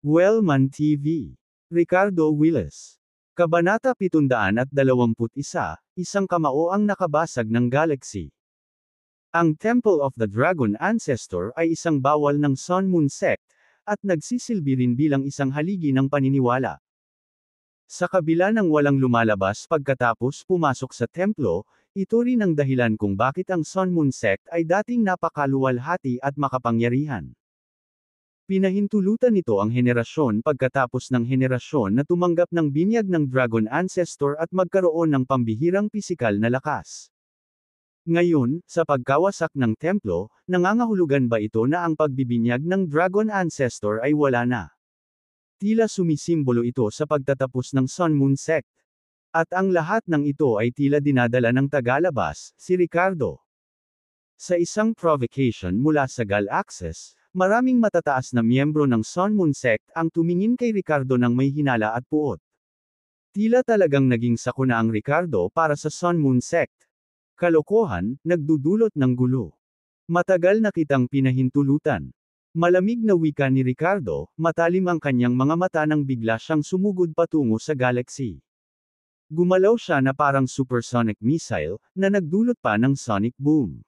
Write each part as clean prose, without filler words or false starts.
Wellman TV. Ricardo Willis. Kabanata 721, isang kamao ang nakabasag ng galaxy. Ang Temple of the Dragon Ancestor ay isang bawal ng Sun Moon Sect, at nagsisilbi rin bilang isang haligi ng paniniwala. Sa kabila ng walang lumalabas pagkatapos pumasok sa templo, ito rin ang dahilan kung bakit ang Sun Moon Sect ay dating napakaluwalhati at makapangyarihan. Pinahintulutan nito ang henerasyon pagkatapos ng henerasyon na tumanggap ng binyag ng Dragon Ancestor at magkaroon ng pambihirang pisikal na lakas. Ngayon, sa pagkawasak ng templo, nangangahulugan ba ito na ang pagbibinyag ng Dragon Ancestor ay wala na? Tila sumisimbolo ito sa pagtatapos ng Sun Moon Sect. At ang lahat ng ito ay tila dinadala ng tagalabas, si Ricardo. Sa isang provocation mula sa Gal-Axis, maraming matataas na miyembro ng Sun Moon Sect ang tumingin kay Ricardo ng may hinala at puot. Tila talagang naging sakuna ang Ricardo para sa Sun Moon Sect. Kalokohan, nagdudulot ng gulo. Matagal na kitang pinahintulutan. Malamig na wika ni Ricardo, matalim ang kanyang mga mata nang bigla siyang sumugod patungo sa galaxy. Gumalaw siya na parang supersonic missile, na nagdulot pa ng sonic boom.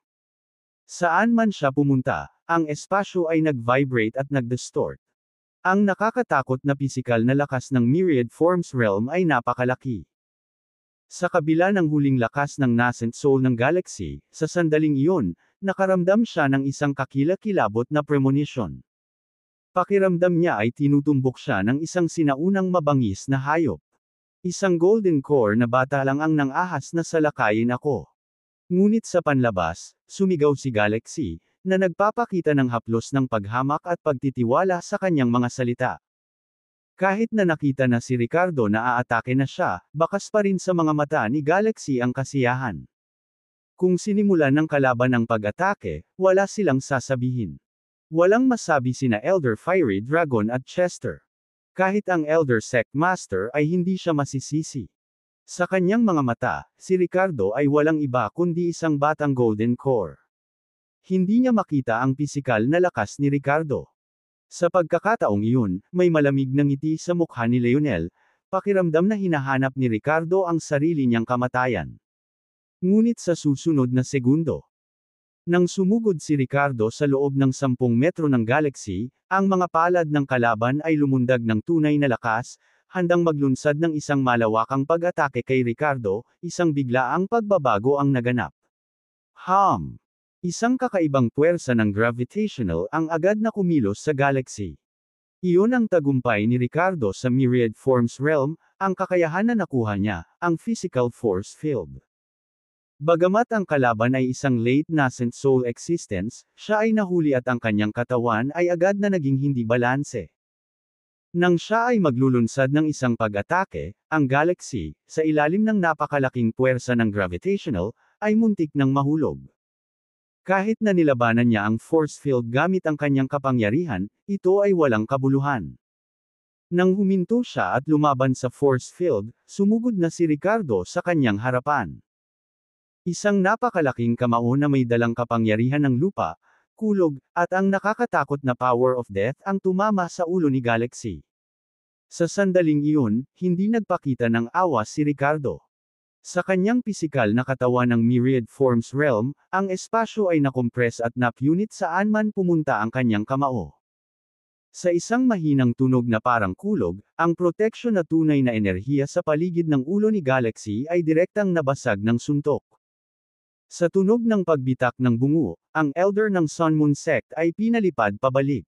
Saan man siya pumunta, ang espasyo ay nag-vibrate at nag-distort. Ang nakakatakot na pisikal na lakas ng Myriad Forms Realm ay napakalaki. Sa kabila ng huling lakas ng nascent soul ng galaxy, sa sandaling iyon, nakaramdam siya ng isang kakilakilabot na premonition. Pakiramdam niya ay tinutumbok siya ng isang sinaunang mabangis na hayop. Isang golden core na bata lang ang nang-ahas na salakayin ako. Ngunit sa panlabas, sumigaw si Galaxy, na nagpapakita ng haplos ng paghamak at pagtitiwala sa kanyang mga salita. Kahit na nakita na si Ricardo na aatake na siya, bakas pa rin sa mga mata ni Galaxy ang kasiyahan. Kung sinimulan ng kalaban ang pag-atake, wala silang sasabihin. Walang masabi sina Elder Fiery Dragon at Chester. Kahit ang Elder Sect Master ay hindi siya masisisi. Sa kanyang mga mata, si Ricardo ay walang iba kundi isang batang Golden Core. Hindi niya makita ang pisikal na lakas ni Ricardo. Sa pagkakataong iyon, may malamig na ngiti sa mukha ni Leonel, pakiramdam na hinahanap ni Ricardo ang sarili niyang kamatayan. Ngunit sa susunod na segundo, nang sumugod si Ricardo sa loob ng 10 metro ng galaxy, ang mga palad ng kalaban ay lumundag ng tunay na lakas, handang maglunsad ng isang malawakang pag-atake kay Ricardo, isang biglaang pagbabago ang naganap. Isang kakaibang puwersa ng gravitational ang agad na kumilos sa galaxy. Iyon ang tagumpay ni Ricardo sa Myriad Forms Realm, ang kakayahan na nakuha niya, ang physical force field. Bagamat ang kalaban ay isang late nascent soul existence, siya ay nahuli at ang kanyang katawan ay agad na naging hindi balanse. Nang siya ay maglulunsad ng isang pag-atake, ang galaxy, sa ilalim ng napakalaking puwersa ng gravitational, ay muntik ng mahulog. Kahit na nilabanan niya ang force field gamit ang kanyang kapangyarihan, ito ay walang kabuluhan. Nang huminto siya at lumaban sa force field, sumugod na si Ricardo sa kanyang harapan. Isang napakalaking kamao na may dalang kapangyarihan ng lupa, kulog, at ang nakakatakot na power of death ang tumama sa ulo ni Galaxy. Sa sandaling iyon, hindi nagpakita ng awa si Ricardo. Sa kanyang pisikal na katawan ng Myriad Forms Realm, ang espasyo ay nakompress at napunit saan man pumunta ang kanyang kamao. Sa isang mahinang tunog na parang kulog, ang proteksyon na tunay na enerhiya sa paligid ng ulo ni Galaxy ay direktang nabasag ng suntok. Sa tunog ng pagbitak ng bungo, ang Elder ng Sun Moon Sect ay pinalipad pabalik.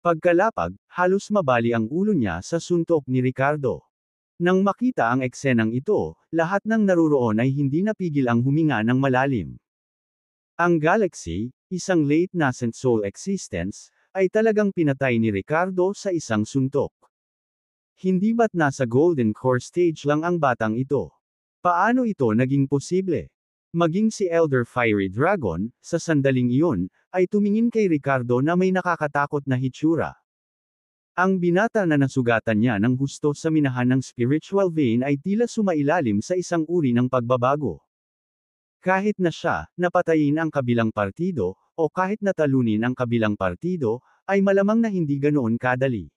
Pagkalapag, halos mabali ang ulo niya sa suntok ni Ricardo. Nang makita ang eksenang ito, lahat ng naruroon ay hindi napigil ang huminga ng malalim. Ang galaxy, isang late nascent soul existence, ay talagang pinatay ni Ricardo sa isang suntok. Hindi ba't nasa Golden Core stage lang ang batang ito? Paano ito naging posible? Maging si Elder Fiery Dragon, sa sandaling iyon, ay tumingin kay Ricardo na may nakakatakot na hitsura. Ang binata na nasugatan niya ng husto sa minahan ng spiritual vein ay tila sumailalim sa isang uri ng pagbabago. Kahit na siya, napatayin ang kabilang partido, o kahit natalunin ang kabilang partido, ay malamang na hindi ganoon kadali.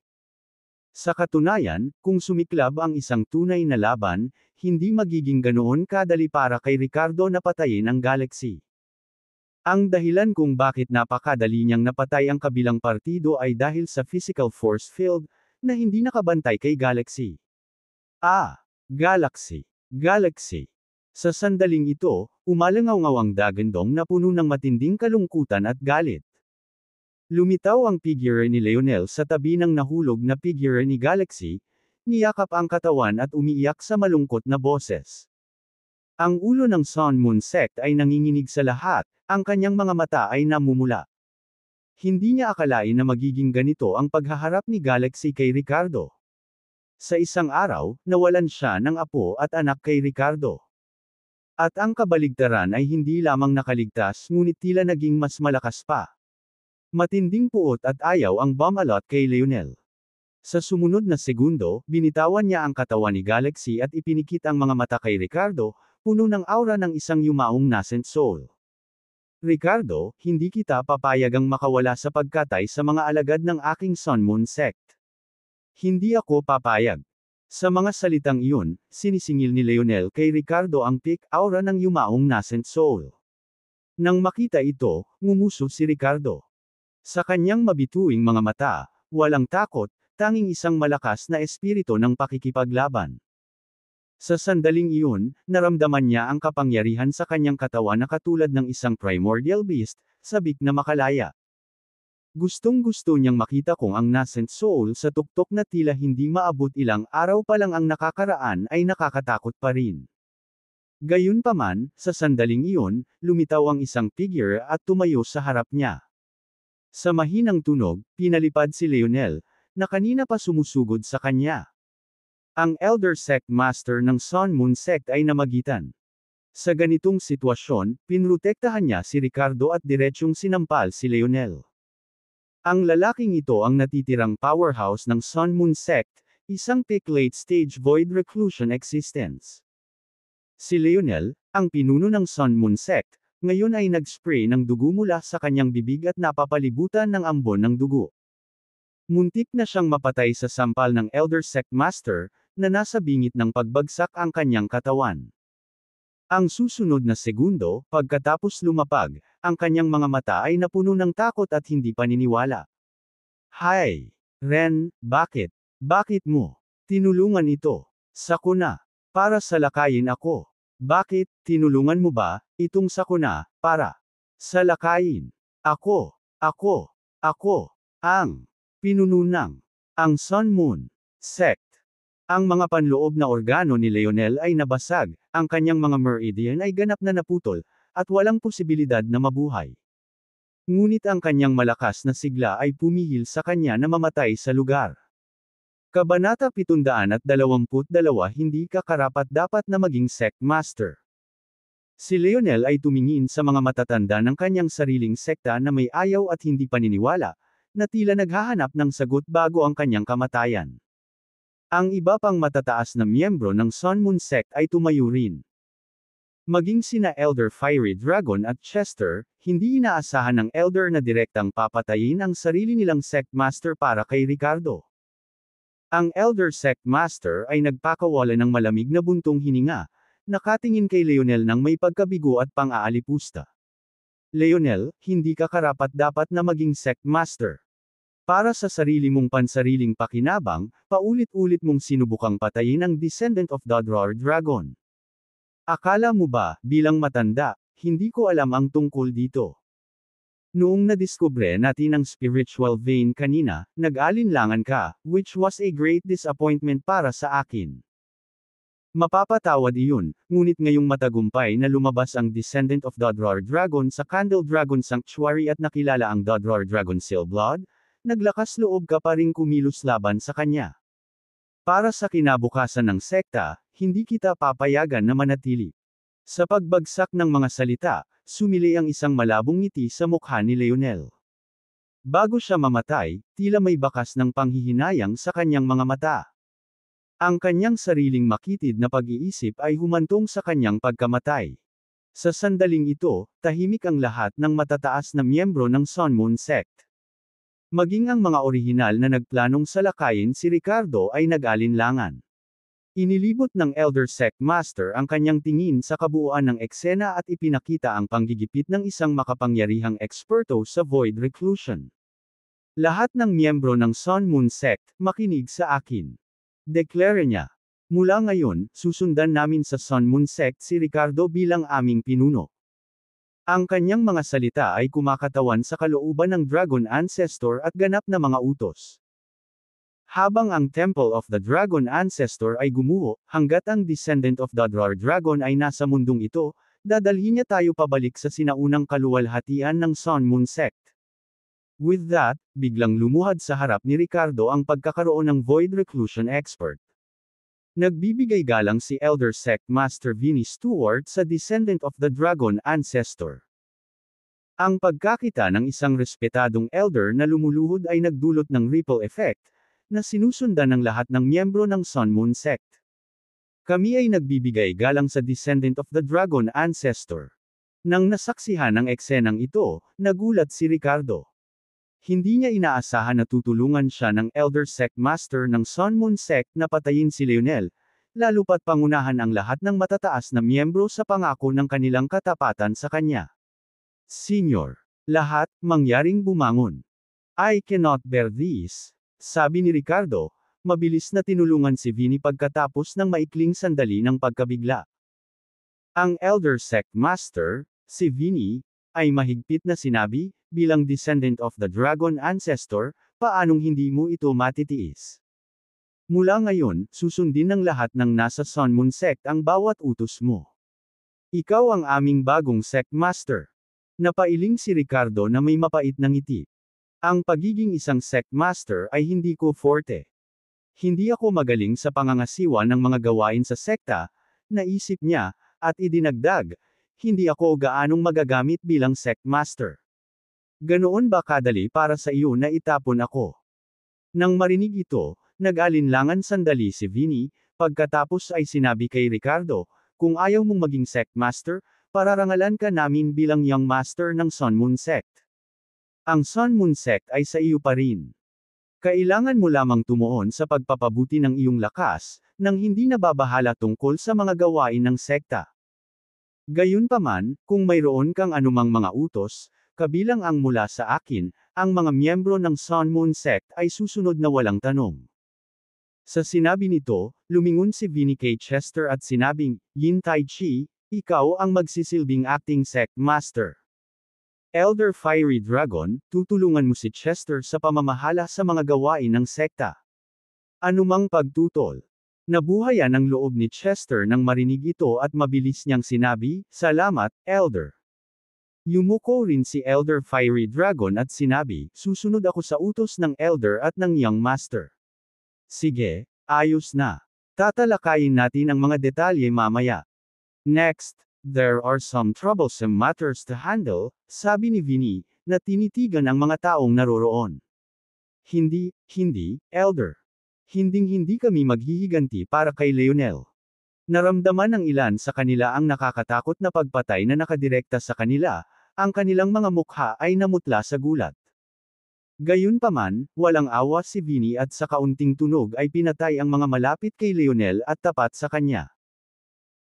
Sa katunayan, kung sumiklab ang isang tunay na laban, hindi magiging ganoon kadali para kay Ricardo na patayin ang Galaxy. Ang dahilan kung bakit napakadali niyang napatay ang kabilang partido ay dahil sa physical force field, na hindi nakabantay kay Galaxy. Galaxy. Galaxy. Sa sandaling ito, umalangaw-ngaw ang Dagandong na puno ng matinding kalungkutan at galit. Lumitaw ang figure ni Leonel sa tabi ng nahulog na figure ni Galaxy, niyakap ang katawan at umiiyak sa malungkot na boses. Ang ulo ng Sun Moon Sect ay nanginginig sa lahat, ang kanyang mga mata ay namumula. Hindi niya akalain na magiging ganito ang paghaharap ni Galaxy kay Ricardo. Sa isang araw, nawalan siya ng apo at anak kay Ricardo. At ang kabaligtaran ay hindi lamang nakaligtas ngunit tila naging mas malakas pa. Matinding puot at ayaw ang bumalot kay Leonel. Sa sumunod na segundo, binitawan niya ang katawan ni Galaxy at ipinikit ang mga mata kay Ricardo, puno ng aura ng isang yumaong nascent soul. Ricardo, hindi kita papayagang makawala sa pagkatay sa mga alagad ng aking Sun Moon Sect. Hindi ako papayag. Sa mga salitang iyon, sinisingil ni Leonel kay Ricardo ang peak aura ng yumaong nascent soul. Nang makita ito, ngumuso si Ricardo. Sa kanyang mabituing mga mata, walang takot, tanging isang malakas na espiritu ng pakikipaglaban. Sa sandaling iyon, naramdaman niya ang kapangyarihan sa kanyang katawan na katulad ng isang primordial beast, sabik na makalaya. Gustong-gusto niyang makita kung ang nascent soul sa tuktok na tila hindi maabot ilang araw pa lang ang nakakaraan ay nakakatakot pa rin. Gayunpaman, sa sandaling iyon, lumitaw ang isang figure at tumayo sa harap niya. Sa mahinang tunog, pinalipad si Leonel, na kanina pa sumusugod sa kanya. Ang Elder Sect Master ng Sun Moon Sect ay namagitan. Sa ganitong sitwasyon, pinrotektahan niya si Ricardo at diretsyong sinampal si Leonel. Ang lalaking ito ang natitirang powerhouse ng Sun Moon Sect, isang peak late-stage void reclusion existence. Si Leonel, ang pinuno ng Sun Moon Sect, ngayon ay nag-spray ng dugo mula sa kanyang bibig at napapalibutan ng ambon ng dugo. Muntik na siyang mapatay sa sampal ng Elder Sect Master, na nasa bingit ng pagbagsak ang kanyang katawan. Ang susunod na segundo, pagkatapos lumapag, ang kanyang mga mata ay napuno ng takot at hindi paniniwala. Hay! Ren, bakit? Bakit mo tinulungan ito? Sakuna. Para salakayin ako. Bakit, tinulungan mo ba, itong sakuna, para salakayin ako, ang pinuno ng ang Sun Moon Sect. Ang mga panloob na organo ni Leonel ay nabasag, ang kanyang mga meridian ay ganap na naputol, at walang posibilidad na mabuhay. Ngunit ang kanyang malakas na sigla ay pumihil sa kanya na mamatay sa lugar. Kabanata 722 Hindi ka karapat-dapat na maging Sect Master. Si Leonel ay tumingin sa mga matatanda ng kanyang sariling sekta na may ayaw at hindi paniniwala, na tila naghahanap ng sagot bago ang kanyang kamatayan. Ang iba pang matataas na miyembro ng Sun Moon Sect ay tumayo rin. Maging sina Elder Fiery Dragon at Chester, hindi inaasahan ng Elder na direktang papatayin ang sarili nilang Sect Master para kay Ricardo. Ang Elder Sect Master ay nagpakawala ng malamig na buntong hininga, nakatingin kay Leonel ng may pagkabigo at pang-aalipusta. Leonel, hindi ka karapat-dapat na maging Sect Master. Para sa sarili mong pansariling pakinabang, paulit-ulit mong sinubukang patayin ang Descendant of Dodror Dragon. Akala mo ba, bilang matanda, hindi ko alam ang tungkol dito? Noong nadiskubre natin ang spiritual vein kanina, nag-alinlangan ka, which was a great disappointment para sa akin. Mapapatawad iyon, ngunit ngayong matagumpay na lumabas ang Descendant of Dodror Dragon sa Candle Dragon Sanctuary at nakilala ang Dodror Dragon Sealblood, naglakas loob ka pa ring kumilos laban sa kanya. Para sa kinabukasan ng sekta, hindi kita papayagan na manatili. Sa pagbagsak ng mga salita, sumili ang isang malabong ngiti sa mukha ni Leonel. Bago siya mamatay, tila may bakas ng panghihinayang sa kanyang mga mata. Ang kanyang sariling makitid na pag-iisip ay humantong sa kanyang pagkamatay. Sa sandaling ito, tahimik ang lahat ng matataas na miyembro ng Sun Moon Sect. Maging ang mga orihinal na nagplanong salakayin si Ricardo ay nag-alinlangan. Inilibot ng Elder Sect Master ang kanyang tingin sa kabuuan ng eksena at ipinakita ang panggigipit ng isang makapangyarihang eksperto sa Void Reclusion. Lahat ng miyembro ng Sun Moon Sect, makinig sa akin. Deklara niya. Mula ngayon, susundan namin sa Sun Moon Sect si Ricardo bilang aming pinuno. Ang kanyang mga salita ay kumakatawan sa kalooban ng Dragon Ancestor at ganap na mga utos. Habang ang Temple of the Dragon Ancestor ay gumuho, hanggat ang Descendant of the Dragon ay nasa mundong ito, dadalhin niya tayo pabalik sa sinaunang kaluwalhatian ng Sun Moon Sect. With that, biglang lumuhad sa harap ni Ricardo ang pagkakaroon ng Void Reclusion Expert. Nagbibigay galang si Elder Sect Master Vinnie Stewart sa Descendant of the Dragon Ancestor. Ang pagkakita ng isang respetadong elder na lumuluhod ay nagdulot ng ripple effect, na sinusundan ng lahat ng miyembro ng Sun Moon Sect. Kami ay nagbibigay galang sa Descendant of the Dragon Ancestor. Nang nasaksihan ang eksenang ito, nagulat si Ricardo. Hindi niya inaasahan na tutulungan siya ng Elder Sect Master ng Sun Moon Sect na patayin si Leonel, lalo pat pangunahan ang lahat ng matataas na miyembro sa pangako ng kanilang katapatan sa kanya. Senior. Lahat, mangyaring bumangon. I cannot bear this, sabi ni Ricardo, mabilis na tinulungan si Vinnie pagkatapos ng maikling sandali ng pagkabigla. Ang Elder Sect Master, si Vinnie, ay mahigpit na sinabi, bilang Descendant of the Dragon Ancestor, paanong hindi mo ito matitiis? Mula ngayon, susundin ng lahat ng nasa Sun Moon Sect ang bawat utos mo. Ikaw ang aming bagong Sect Master. Napailing si Ricardo na may mapait na ngiti. Ang pagiging isang Sect Master ay hindi ko forte. Hindi ako magaling sa pangangasiwa ng mga gawain sa sekta, naisip niya, at idinagdag, hindi ako gaanong magagamit bilang Sect Master. Ganoon ba kadali para sa iyo na itapon ako? Nang marinig ito, nag-alinlangan sandali si Vinnie, pagkatapos ay sinabi kay Ricardo, kung ayaw mong maging Sect Master, pararangalan ka namin bilang Young Master ng Sun Moon Sect. Ang Sun Moon Sect ay sa iyo pa rin. Kailangan mo lamang tumuon sa pagpapabuti ng iyong lakas, nang hindi nababahala tungkol sa mga gawain ng sekta. Gayunpaman, kung mayroon kang anumang mga utos, kabilang ang mula sa akin, ang mga miyembro ng Sun Moon Sect ay susunod na walang tanong. Sa sinabi nito, lumingon si Vinnie kay Chester at sinabing, Yin Tai Chi, ikaw ang magsisilbing acting Sect Master. Elder Fiery Dragon, tutulungan mo si Chester sa pamamahala sa mga gawain ng sekta. Anumang pagtutol. Nabuhayan ang loob ni Chester nang marinig ito at mabilis niyang sinabi, Salamat, Elder. Yumuko rin si Elder Fiery Dragon at sinabi, susunod ako sa utos ng Elder at ng Young Master. Sige, ayos na. Tatalakayin natin ang mga detalye mamaya. Next, there are some troublesome matters to handle, sabi ni Vinnie, na tinitigan ang mga taong naroroon. Hindi, Elder. Hinding-hindi kami maghihiganti para kay Leonel. Naramdaman ng ilan sa kanila ang nakakatakot na pagpatay na nakadirekta sa kanila, ang kanilang mga mukha ay namutla sa gulat. Gayunpaman, walang awa si Vinnie at sa kaunting tunog ay pinatay ang mga malapit kay Leonel at tapat sa kanya.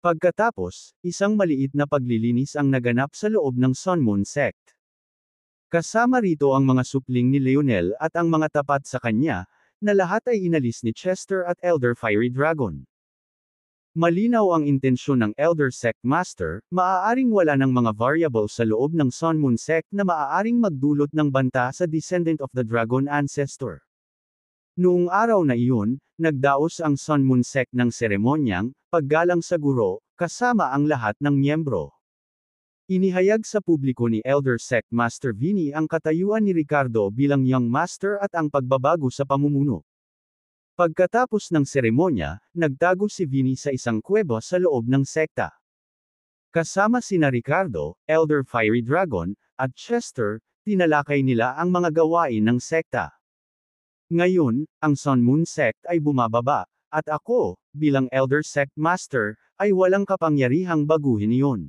Pagkatapos, isang maliit na paglilinis ang naganap sa loob ng Sun Moon Sect. Kasama rito ang mga supling ni Leonel at ang mga tapat sa kanya, na lahat ay inalis ni Chester at Elder Fiery Dragon. Malinaw ang intensyon ng Elder Sect Master, maaaring wala ng mga variable sa loob ng Sun Moon Sect na maaaring magdulot ng banta sa Descendant of the Dragon Ancestor. Noong araw na iyon, nagdaos ang Sun Moon Sect ng seremonyang, paggalang sa guro, kasama ang lahat ng miyembro. Inihayag sa publiko ni Elder Sect Master Vinnie ang katayuan ni Ricardo bilang Young Master at ang pagbabago sa pamumuno. Pagkatapos ng seremonya, nagtago si Vinnie sa isang kuweba sa loob ng sekta. Kasama sina Ricardo, Elder Fiery Dragon, at Chester, tinalakay nila ang mga gawain ng sekta. Ngayon, ang Sun Moon Sect ay bumababa, at ako, bilang Elder Sect Master, ay walang kapangyarihang baguhin iyon.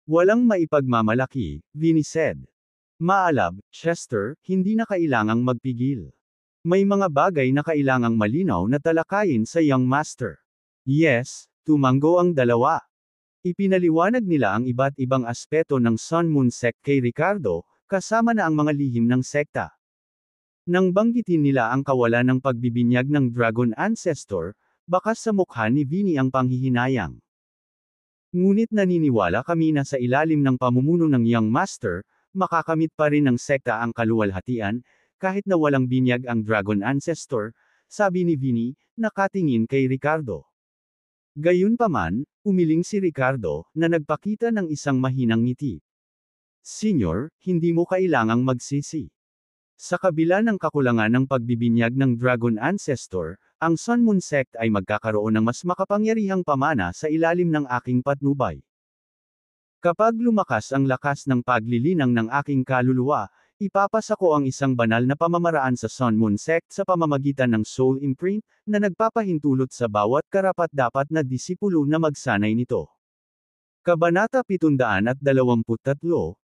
Walang maipagmamalaki, Vinnie said. Maalab, Chester, hindi na kailangang magpigil. May mga bagay na kailangang malinaw na talakayin sa Young Master. Yes, tumanggo ang dalawa. Ipinaliwanag nila ang iba't ibang aspeto ng Sun Moon Sect kay Ricardo, kasama na ang mga lihim ng sekta. Nang banggitin nila ang kawalan ng pagbibinyag ng Dragon Ancestor, bakas sa mukha ni Vinny ang panghihinayang. Ngunit naniniwala kami na sa ilalim ng pamumuno ng Young Master, makakamit pa rin ng sekta ang kaluwalhatian, kahit na walang binyag ang Dragon Ancestor, sabi ni Vinny, nakatingin kay Ricardo. Gayunpaman, umiling si Ricardo, na nagpakita ng isang mahinang ngiti. Senyor, hindi mo kailangang magsisi. Sa kabila ng kakulangan ng pagbibinyag ng Dragon Ancestor, ang Sun Moon Sect ay magkakaroon ng mas makapangyarihang pamana sa ilalim ng aking patnubay. Kapag lumakas ang lakas ng paglilinang ng aking kaluluwa, ipapasa ko ang isang banal na pamamaraan sa Sun Moon Sect sa pamamagitan ng Soul Imprint, na nagpapahintulot sa bawat karapat-dapat na disipulo na magsanay nito. Kabanata 723,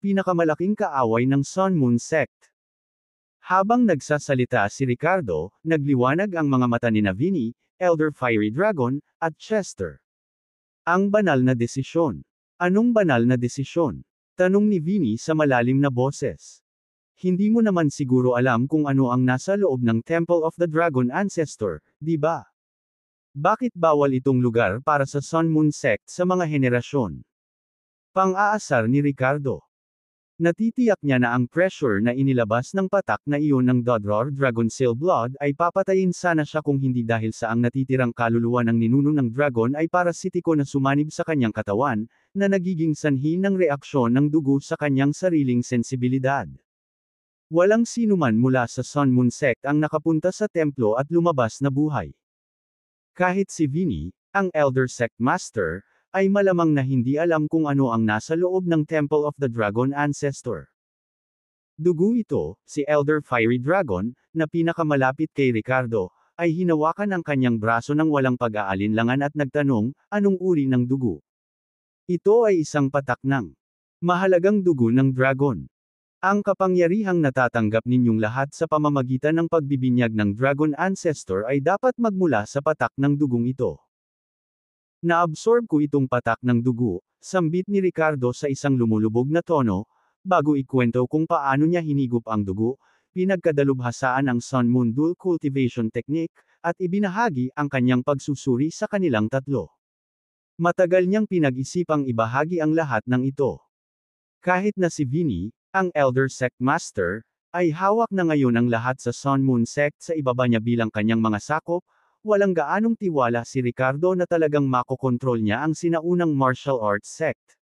Pinakamalaking kaaway ng Sun Moon Sect. Habang nagsasalita si Ricardo, nagliwanag ang mga mata ni Vinny, Elder Fiery Dragon, at Chester. Ang banal na desisyon. Anong banal na desisyon? Tanong ni Vinny sa malalim na boses. Hindi mo naman siguro alam kung ano ang nasa loob ng Temple of the Dragon Ancestor, di ba? Bakit bawal itong lugar para sa Sun Moon Sect sa mga henerasyon? Pang-aasar ni Ricardo. Natitiyak niya na ang pressure na inilabas ng patak na iyon ng Dodror Dragon Seal Blood ay papatayin sana siya kung hindi dahil sa ang natitirang kaluluwa ng ninuno ng dragon ay parasitiko na sumanib sa kanyang katawan, na nagiging sanhi ng reaksyon ng dugo sa kanyang sariling sensibilidad. Walang sinuman mula sa Sun Moon Sect ang nakapunta sa templo at lumabas na buhay. Kahit si Vinny, ang Elder Sect Master, ay malamang na hindi alam kung ano ang nasa loob ng Temple of the Dragon Ancestor. Dugo ito, si Elder Fiery Dragon, na pinakamalapit kay Ricardo, ay hinawakan ang kanyang braso ng walang pag-aalinlangan at nagtanong, anong uri ng dugo? Ito ay isang patak ng mahalagang dugo ng dragon. Ang kapangyarihang natatanggap ninyong lahat sa pamamagitan ng pagbibinyag ng Dragon Ancestor ay dapat magmula sa patak ng dugong ito. Naabsorb ko itong patak ng dugo, sambit ni Ricardo sa isang lumulubog na tono, bago ikwento kung paano niya hinigup ang dugo, pinagkadalubhasaan ang Sun Moon Dual Cultivation Technique, at ibinahagi ang kanyang pagsusuri sa kanilang tatlo. Matagal niyang pinag-isipang ibahagi ang lahat ng ito. Kahit na si Vinny, ang Elder Sect Master, ay hawak na ngayon ang lahat sa Sun Moon Sect sa ibaba niya bilang kanyang mga sakop, walang gaanong tiwala si Ricardo na talagang makokontrol niya ang sinaunang martial arts sect.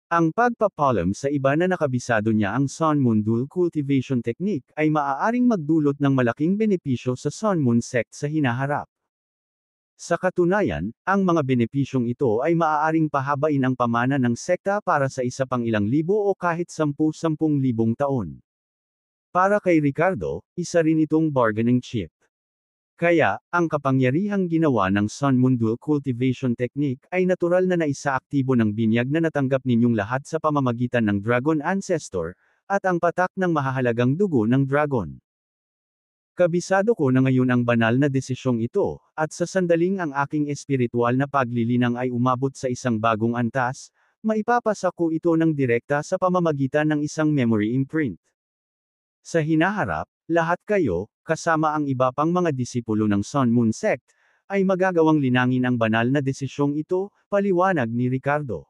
Ang pagpapalam sa iba na nakabisado niya ang Sun Moon Dual Cultivation Technique ay maaaring magdulot ng malaking benepisyo sa Sun Moon Sect sa hinaharap. Sa katunayan, ang mga benepisyong ito ay maaaring pahabain ang pamana ng sekta para sa isa pang ilang libo o kahit 10,000 taon. Para kay Ricardo, isa rin itong bargaining chip. Kaya, ang kapangyarihang ginawa ng Sun Moon Dual Cultivation Technique ay natural na naisaaktibo ng binyag na natanggap ninyong lahat sa pamamagitan ng Dragon Ancestor, at ang patak ng mahahalagang dugo ng dragon. Kabisado ko na ngayon ang banal na desisyong ito, at sa sandaling ang aking espiritual na paglilinang ay umabot sa isang bagong antas, maipapasa ko ito ng direkta sa pamamagitan ng isang memory imprint. Sa hinaharap, lahat kayo, kasama ang iba pang mga disipulo ng Sun Moon Sect, ay magagawang linangin ang banal na desisyong ito, paliwanag ni Ricardo.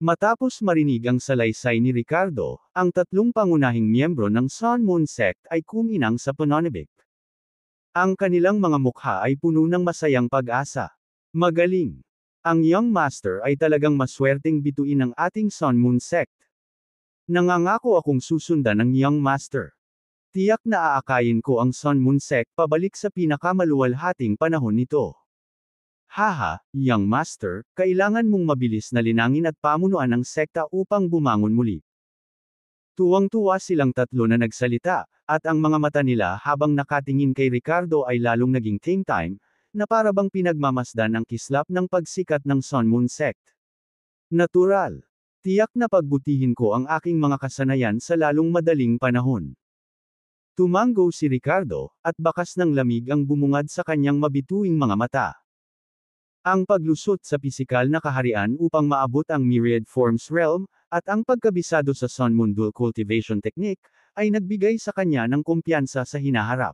Matapos marinig ang salaysay ni Ricardo, ang tatlong pangunahing miyembro ng Sun Moon Sect ay kuminang sa pananabik. Ang kanilang mga mukha ay puno ng masayang pag-asa. Magaling! Ang Young Master ay talagang maswerteng bituin ng ating Sun Moon Sect. Nangangako akong susundan ng Young Master. Tiyak na aakayin ko ang Sun Moon Sect pabalik sa pinakamaluwalhating panahon nito. Haha, Young Master, kailangan mong mabilis na linangin at pamunuan ang sekta upang bumangon muli. Tuwang-tuwa silang tatlo na nagsalita, at ang mga mata nila habang nakatingin kay Ricardo ay lalong naging time, na parabang pinagmamasdan ang kislap ng pagsikat ng Sun Moon Sect. Natural. Tiyak na pagbutihin ko ang aking mga kasanayan sa lalong madaling panahon. Tumango si Ricardo, at bakas ng lamig ang bumungad sa kanyang mabituing mga mata. Ang paglusot sa pisikal na kaharian upang maabot ang Myriad Forms realm, at ang pagkabisado sa Sun Moon Dual Cultivation Technique, ay nagbigay sa kanya ng kumpiyansa sa hinaharap.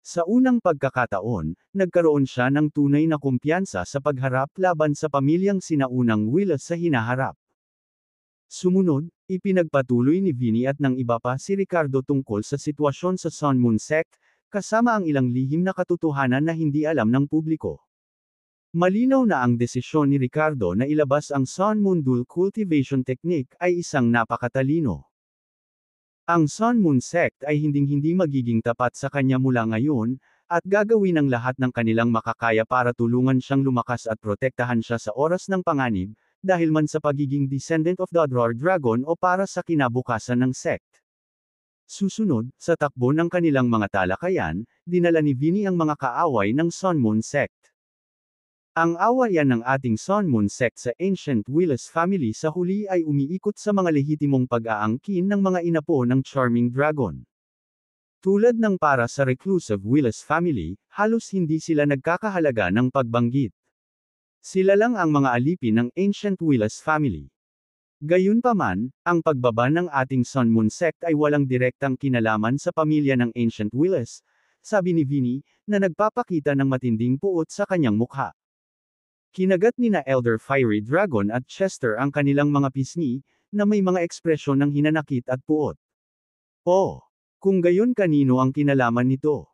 Sa unang pagkakataon, nagkaroon siya ng tunay na kumpiyansa sa pagharap laban sa pamilyang sinaunang Willis sa hinaharap. Sumunod, ipinagpatuloy ni Vinny at ng iba pa si Ricardo tungkol sa sitwasyon sa Sun Moon Sect, kasama ang ilang lihim na katotohanan na hindi alam ng publiko. Malinaw na ang desisyon ni Ricardo na ilabas ang Sun Moon Dual Cultivation Technique ay isang napakatalino. Ang Sun Moon Sect ay hinding-hindi magiging tapat sa kanya mula ngayon, at gagawin ang lahat ng kanilang makakaya para tulungan siyang lumakas at protektahan siya sa oras ng panganib, dahil man sa pagiging descendant of the Adrar Dragon o para sa kinabukasan ng sect. Susunod, sa takbo ng kanilang mga talakayan, dinala ni Vinny ang mga kaaway ng Sun Moon Sect. Ang awayan ng ating Sun Moon Sect sa Ancient Willis family sa huli ay umiikot sa mga lehitimong pag-aangkin ng mga inapo ng Charming Dragon. Tulad ng para sa Reclusive Willis family, halos hindi sila nagkakahalaga ng pagbanggit. Sila lang ang mga alipin ng Ancient Willis family. Gayunpaman, ang pagbaba ng ating Sun Moon Sect ay walang direktang kinalaman sa pamilya ng Ancient Willis, sabi ni Vinny, na nagpapakita ng matinding puot sa kanyang mukha. Kinagat ni na Elder Fiery Dragon at Chester ang kanilang mga pisngi, na may mga ekspresyon ng hinanakit at puot. Oh! Kung gayon kanino ang kinalaman nito?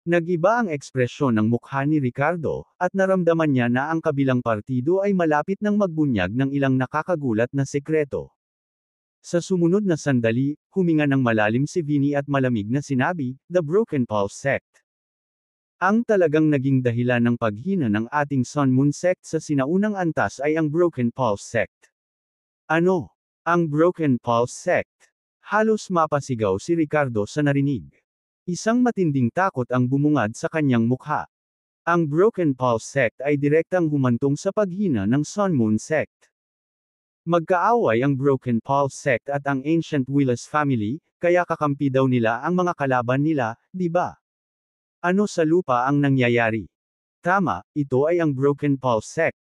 Nag-iba ang ekspresyon ng mukha ni Ricardo, at naramdaman niya na ang kabilang partido ay malapit ng magbunyag ng ilang nakakagulat na sekreto. Sa sumunod na sandali, huminga ng malalim si Vinny at malamig na sinabi, "The Broken Pulse Sect." Ang talagang naging dahilan ng paghina ng ating Sun Moon Sect sa sinaunang antas ay ang Broken Pulse Sect. Ano? Ang Broken Pulse Sect? Halos mapasigaw si Ricardo sa narinig. Isang matinding takot ang bumungad sa kanyang mukha. Ang Broken Pulse Sect ay direktang humantong sa paghina ng Sun Moon Sect. Magkaaway ang Broken Pulse Sect at ang Ancient Willis family, kaya kakampi daw nila ang mga kalaban nila, di ba? Ano sa lupa ang nangyayari? Tama, ito ay ang Broken Pulse Sect.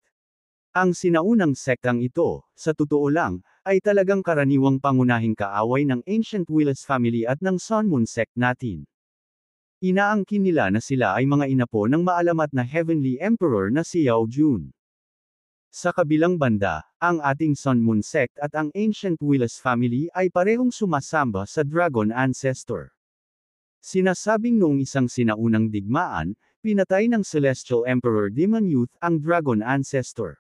Ang sinaunang sektang ito, sa totoo lang, ay talagang karaniwang pangunahing kaaway ng Ancient Willis family at ng Sun Moon Sect natin. Inaangkin nila na sila ay mga inapo ng maalamat na Heavenly Emperor na si Yao Jun. Sa kabilang banda, ang ating Sun Moon Sect at ang Ancient Willis family ay parehong sumasamba sa Dragon Ancestor. Sinasabing noong isang sinaunang digmaan, pinatay ng Celestial Emperor Demon Youth ang Dragon Ancestor.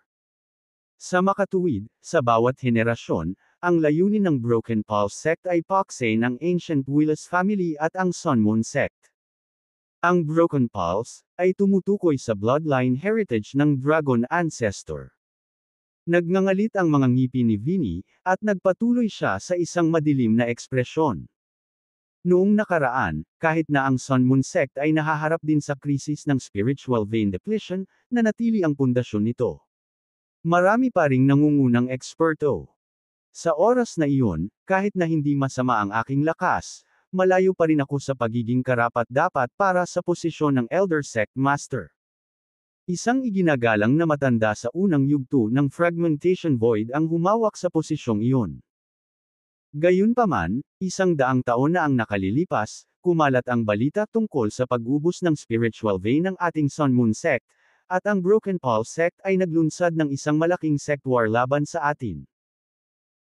Sa makatuwid, sa bawat henerasyon, ang layunin ng Broken Pulse Sect ay paksain ang Ancient Willis family at ang Sun Moon Sect. Ang Broken Pulse ay tumutukoy sa bloodline heritage ng Dragon Ancestor. Nagngangalit ang mga ngipin ni Vinny, at nagpatuloy siya sa isang madilim na ekspresyon. Noong nakaraan, kahit na ang Sun Moon Sect ay nahaharap din sa krisis ng spiritual vein depletion, nanatili ang pundasyon nito. Marami pa ring nangungunang eksperto. Sa oras na iyon, kahit na hindi masama ang aking lakas, malayo pa rin ako sa pagiging karapat-dapat para sa posisyon ng Elder Sect Master. Isang iginagalang na matanda sa unang yugto ng Fragmentation Void ang humawak sa posisyong iyon. Gayunpaman, 100 taon na ang nakalilipas, kumalat ang balita tungkol sa pag-ubos ng spiritual vein ng ating Sun Moon Sect, at ang Broken Pulse Sect ay naglunsad ng isang malaking sect war laban sa atin.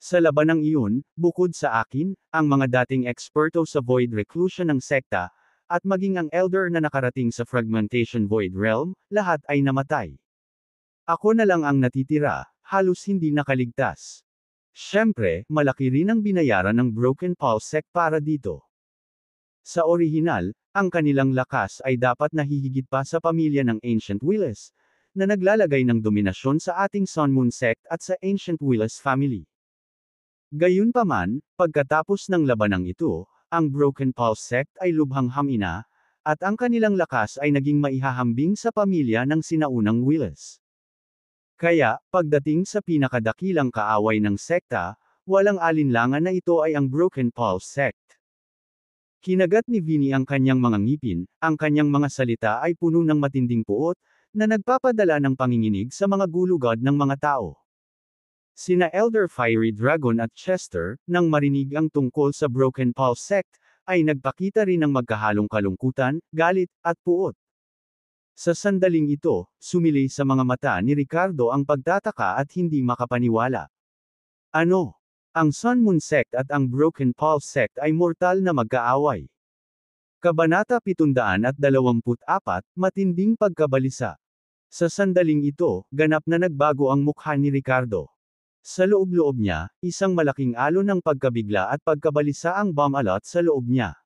Sa labanang iyon, bukod sa akin, ang mga dating eksperto sa Void Reclusion ng sekta, at maging ang Elder na nakarating sa Fragmentation Void Realm, lahat ay namatay. Ako na lang ang natitira, halos hindi nakaligtas. Siyempre, malaki rin ang binayaran ng Broken Pulse Sect para dito. Sa orihinal, ang kanilang lakas ay dapat nahihigit pa sa pamilya ng Ancient Willis, na naglalagay ng dominasyon sa ating Sun Moon Sect at sa Ancient Willis family. Gayunpaman, pagkatapos ng labanang ito, ang Broken Pulse Sect ay lubhang hamina, at ang kanilang lakas ay naging maihahambing sa pamilya ng sinaunang Willis. Kaya, pagdating sa pinakadakilang kaaway ng sekta, walang alinlangan na ito ay ang Broken Pulse Sect. Kinagat ni Vinny ang kanyang mga ngipin, ang kanyang mga salita ay puno ng matinding puot, na nagpapadala ng panginginig sa mga gulugod ng mga tao. Sina Elder Fiery Dragon at Chester, nang marinig ang tungkol sa Broken Pulse Sect, ay nagpakita rin ng magkahalong kalungkutan, galit, at puot. Sa sandaling ito, sumilay sa mga mata ni Ricardo ang pagtataka at hindi makapaniwala. Ano? Ang Sun Moon Sect at ang Broken Pulse Sect ay mortal na magkaaway. Kabanata 724, Matinding Pagkabalisa. Sa sandaling ito, ganap na nagbago ang mukha ni Ricardo. Sa loob-loob niya, isang malaking alon ng pagkabigla at pagkabalisa ang bumalot sa loob niya.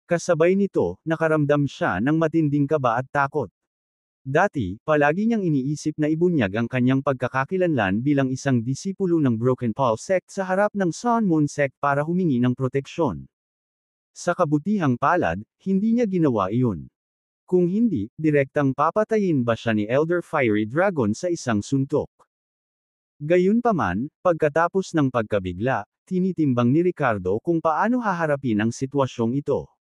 Kasabay nito, nakaramdam siya ng matinding kaba at takot. Dati, palagi niyang iniisip na ibunyag ang kanyang pagkakakilanlan bilang isang disipulo ng Broken Pulse Sect sa harap ng Sun Moon Sect para humingi ng proteksyon. Sa kabutihang palad, hindi niya ginawa iyon. Kung hindi, direktang papatayin ba siya ni Elder Fiery Dragon sa isang suntok? Gayunpaman, pagkatapos ng pagkabigla, tinitimbang ni Ricardo kung paano haharapin ang sitwasyong ito.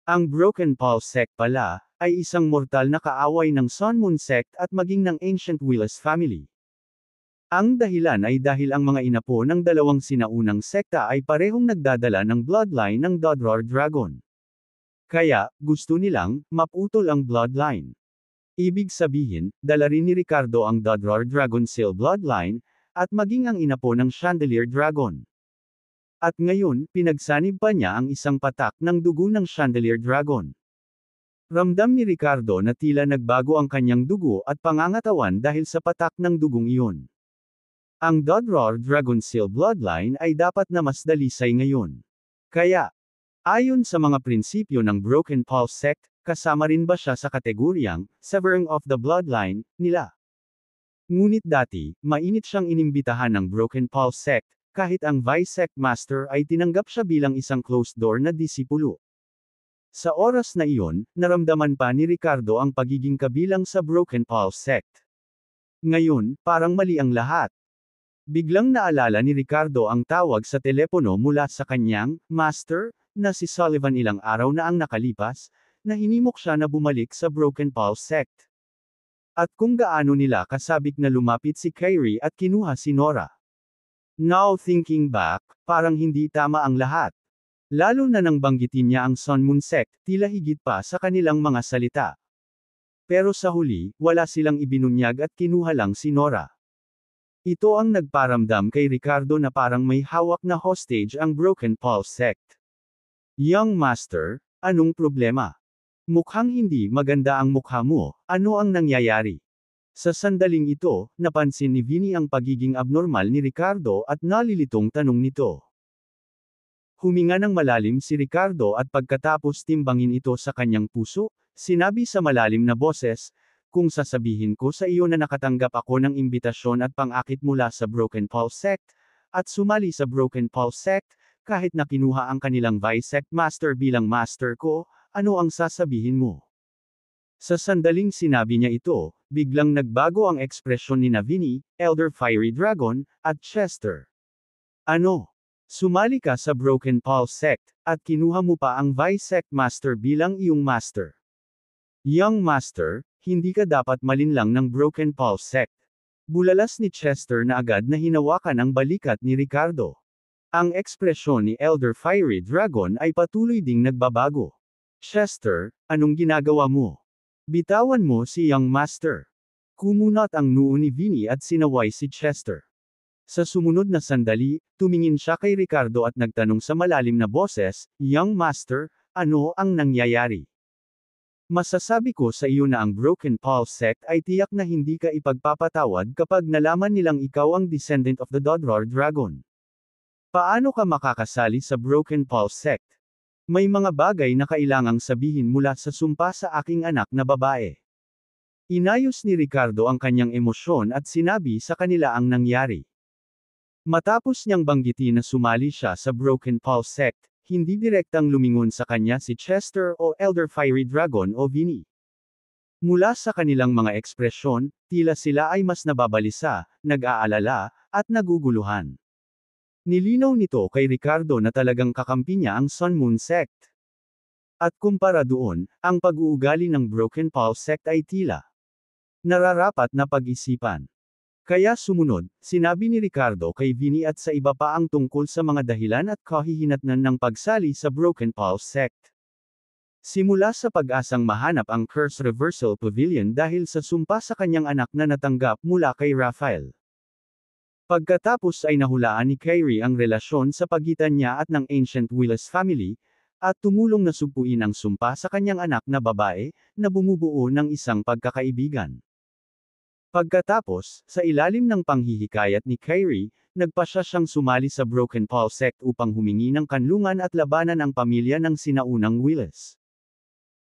Ang Broken Pulse Sect pala, ay isang mortal na kaaway ng Sun Moon Sect at maging ng Ancient Willis family. Ang dahilan ay dahil ang mga inapo ng dalawang sinaunang sekta ay parehong nagdadala ng bloodline ng Dodror Dragon. Kaya, gusto nilang, maputol ang bloodline. Ibig sabihin, dala rin ni Ricardo ang Dodror Dragon Seal bloodline, at maging ang inapo ng Chandelier Dragon. At ngayon, pinagsanib pa niya ang isang patak ng dugo ng Chandelier Dragon. Ramdam ni Ricardo na tila nagbago ang kanyang dugo at pangangatawan dahil sa patak ng dugong iyon. Ang Dodror Dragon Seal bloodline ay dapat na mas dalisay ngayon. Kaya, ayon sa mga prinsipyo ng Broken Pulse Sect, kasama rin ba siya sa kategoryang severing of the bloodline nila? Ngunit dati, mainit siyang inimbitahan ng Broken Pulse Sect, kahit ang Vice Sect Master ay tinanggap siya bilang isang closed-door na disipulo. Sa oras na iyon, naramdaman pa ni Ricardo ang pagiging kabilang sa Broken Pulse Sect. Ngayon, parang mali ang lahat. Biglang naalala ni Ricardo ang tawag sa telepono mula sa kanyang master, na si Sullivan ilang araw na ang nakalipas, na hinimok siya na bumalik sa Broken Pulse Sect. At kung gaano nila kasabik na lumapit si Kyrie at kinuha si Nora. Now thinking back, parang hindi tama ang lahat. Lalo na nang banggitin niya ang Sun Moon Sect, tila higit pa sa kanilang mga salita. Pero sa huli, wala silang ibinunyag at kinuha lang si Nora. Ito ang nagparamdam kay Ricardo na parang may hawak na hostage ang Broken Pulse Sect. Young Master, anong problema? Mukhang hindi maganda ang mukha mo, ano ang nangyayari? Sa sandaling ito, napansin ni Vinny ang pagiging abnormal ni Ricardo at nalilitong tanong nito. Huminga ng malalim si Ricardo at pagkatapos timbangin ito sa kanyang puso, sinabi sa malalim na boses, kung sasabihin ko sa iyo na nakatanggap ako ng imbitasyon at pang-akit mula sa Broken Pulse Sect, at sumali sa Broken Pulse Sect, kahit na kinuha ang kanilang Vice Sect Master bilang master ko, ano ang sasabihin mo? Sa sandaling sinabi niya ito, biglang nagbago ang ekspresyon ni Vinny, Elder Fiery Dragon, at Chester. Ano? Sumali ka sa Broken Pulse Sect, at kinuha mo pa ang Vice Sect Master bilang iyong master. Young Master, hindi ka dapat malinlang ng Broken Pulse Sect. Bulalas ni Chester na agad na hinawakan ang balikat ni Ricardo. Ang ekspresyon ni Elder Fiery Dragon ay patuloy ding nagbabago. Chester, anong ginagawa mo? Bitawan mo si Young Master. Kumunot ang noo ni Vinny at sinaway si Chester. Sa sumunod na sandali, tumingin siya kay Ricardo at nagtanong sa malalim na boses, Young Master, ano ang nangyayari? Masasabi ko sa iyo na ang Broken Pulse Sect ay tiyak na hindi ka ipagpapatawad kapag nalaman nilang ikaw ang descendant of the Dodror Dragon. Paano ka makakasali sa Broken Pulse Sect? May mga bagay na kailangang sabihin mula sa sumpa sa aking anak na babae. Inayos ni Ricardo ang kanyang emosyon at sinabi sa kanila ang nangyari. Matapos niyang banggitin na sumali siya sa Broken Pulse Sect, hindi direktang lumingon sa kanya si Chester o Elder Fiery Dragon o Vinny. Mula sa kanilang mga ekspresyon, tila sila ay mas nababalisa, nag-aalala, at naguguluhan. Nilinaw nito kay Ricardo na talagang kakampi niya ang Sun Moon Sect. At kumpara doon, ang pag-uugali ng Broken Pulse Sect ay tila nararapat na pag-isipan. Kaya sumunod, sinabi ni Ricardo kay Vinny at sa iba pa ang tungkol sa mga dahilan at kahihinatnan ng pagsali sa Broken Pulse Sect. Simula sa pag-asang mahanap ang Curse Reversal Pavilion dahil sa sumpa sa kanyang anak na natanggap mula kay Raphael. Pagkatapos ay nahulaan ni Kyrie ang relasyon sa pagitan niya at ng Ancient Willis family, at tumulong na sugpuin ang sumpa sa kanyang anak na babae, na bumubuo ng isang pagkakaibigan. Pagkatapos, sa ilalim ng panghihikayat ni Kyrie, nagpasya siyang sumali sa Broken Pulse Sect upang humingi ng kanlungan at labanan ang pamilya ng sinaunang Willis.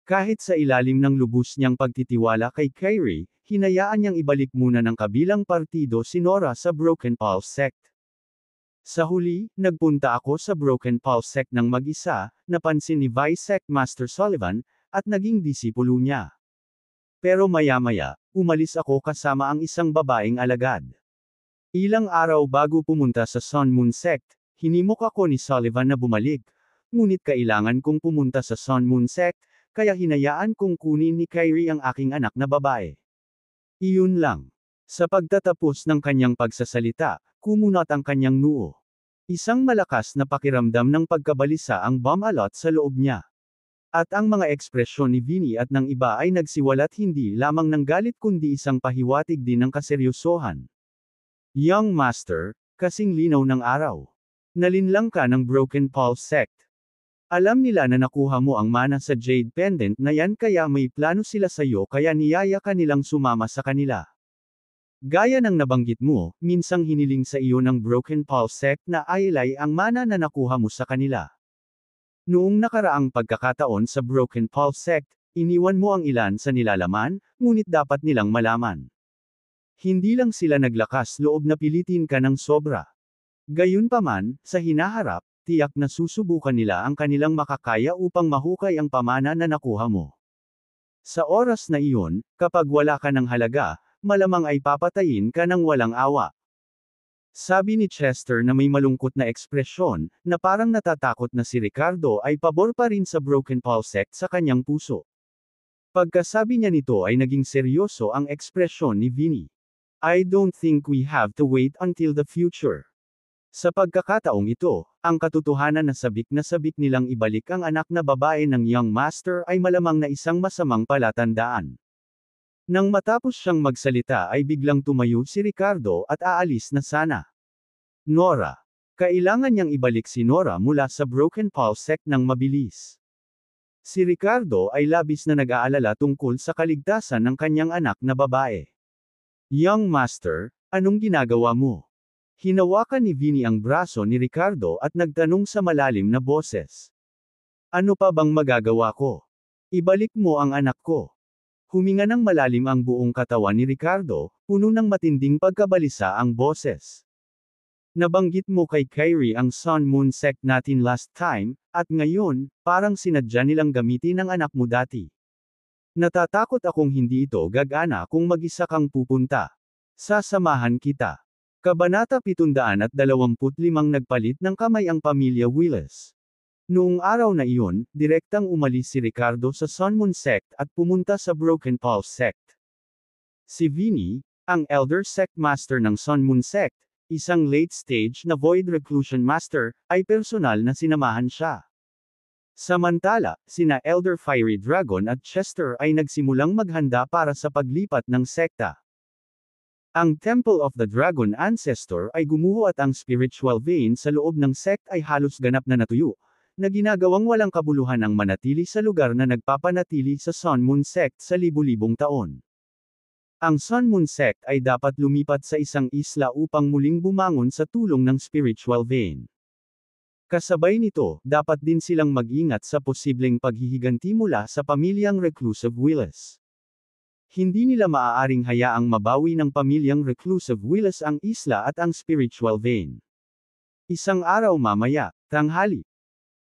Kahit sa ilalim ng lubos niyang pagtitiwala kay Kyrie, hinayaan niyang ibalik muna ng kabilang partido si Nora sa Broken Pulse Sect. Sa huli, nagpunta ako sa Broken Pulse Sect ng mag-isa, napansin ni Vice Sect Master Sullivan, at naging disipulo niya. Pero maya-maya, umalis ako kasama ang isang babaeng alagad. Ilang araw bago pumunta sa Sun Moon Sect, hinimok ako ni Sullivan na bumalik, ngunit kailangan kong pumunta sa Sun Moon Sect, kaya hinayaan kong kunin ni Kyrie ang aking anak na babae. Iyon lang. Sa pagtatapos ng kanyang pagsasalita, kumunat ang kanyang noo. Isang malakas na pakiramdam ng pagkabalisa ang bumalot sa loob niya. At ang mga ekspresyon ni Vinny at ng iba ay nagsiwalat hindi lamang ng galit kundi isang pahiwatig din ng kaseryosohan. Young Master, kasing linaw ng araw. Nalinlang ka ng Broken Pulse Sect. Alam nila na nakuha mo ang mana sa Jade Pendant na yan kaya may plano sila sa'yo kaya niyaya ka nilang sumama sa kanila. Gaya ng nabanggit mo, minsang hiniling sa iyo ng Broken Pulse Sect na ailay ang mana na nakuha mo sa kanila. Noong nakaraang pagkakataon sa Broken Pulse Sect, iniwan mo ang ilan sa nilalaman, ngunit dapat nilang malaman. Hindi lang sila naglakas loob na pilitin ka ng sobra. Gayunpaman, sa hinaharap, tiyak na susubukan nila ang kanilang makakaya upang mahukay ang pamana na nakuha mo. Sa oras na iyon, kapag wala ka ng halaga, malamang ay papatayin ka ng walang awa. Sabi ni Chester na may malungkot na ekspresyon, na parang natatakot na si Ricardo ay pabor pa rin sa Broken Pulse Sect sa kanyang puso. Pagkasabi niya nito ay naging seryoso ang ekspresyon ni Vinny. I don't think we have to wait until the future. Sa pagkakataong ito, ang katotohanan na sabik nilang ibalik ang anak na babae ng Young Master ay malamang na isang masamang palatandaan. Nang matapos siyang magsalita ay biglang tumayo si Ricardo at aalis na sana. Nora. Kailangan niyang ibalik si Nora mula sa Broken Pulse Sect ng mabilis. Si Ricardo ay labis na nag-aalala tungkol sa kaligtasan ng kanyang anak na babae. Young Master, anong ginagawa mo? Hinawakan ni Vinny ang braso ni Ricardo at nagtanong sa malalim na boses. Ano pa bang magagawa ko? Ibalik mo ang anak ko. Huminga ng malalim ang buong katawan ni Ricardo, puno ng matinding pagkabalisa ang boses. Nabanggit mo kay Kyrie ang Sun Moon Sect natin last time, at ngayon, parang sinadya nilang gamitin ang anak mo dati. Natatakot akong hindi ito gagana kung mag-isa kang pupunta. Sasamahan kita. Kabanata 725 Nagpalit ng kamay ang pamilya Willis. Noong araw na iyon, direktang umalis si Ricardo sa Sun Moon Sect at pumunta sa Broken Pulse Sect. Si Vinny, ang Elder Sect Master ng Sun Moon Sect, isang late-stage na Void Reclusion Master, ay personal na sinamahan siya. Samantala, sina Elder Fiery Dragon at Chester ay nagsimulang maghanda para sa paglipat ng sekta. Ang Temple of the Dragon Ancestor ay gumuho at ang spiritual vein sa loob ng sect ay halos ganap na natuyo, na ginagawang walang kabuluhan ang manatili sa lugar na nagpapanatili sa Sun Moon Sect sa libu-libong taon. Ang Sun Moon Sect ay dapat lumipat sa isang isla upang muling bumangon sa tulong ng spiritual vein. Kasabay nito, dapat din silang mag-ingat sa posibleng paghihiganti mula sa pamilyang Reclusive Willis. Hindi nila maaaring hayaang mabawi ng pamilyang Reclusive Willis ang isla at ang spiritual vein. Isang araw mamaya, tanghali.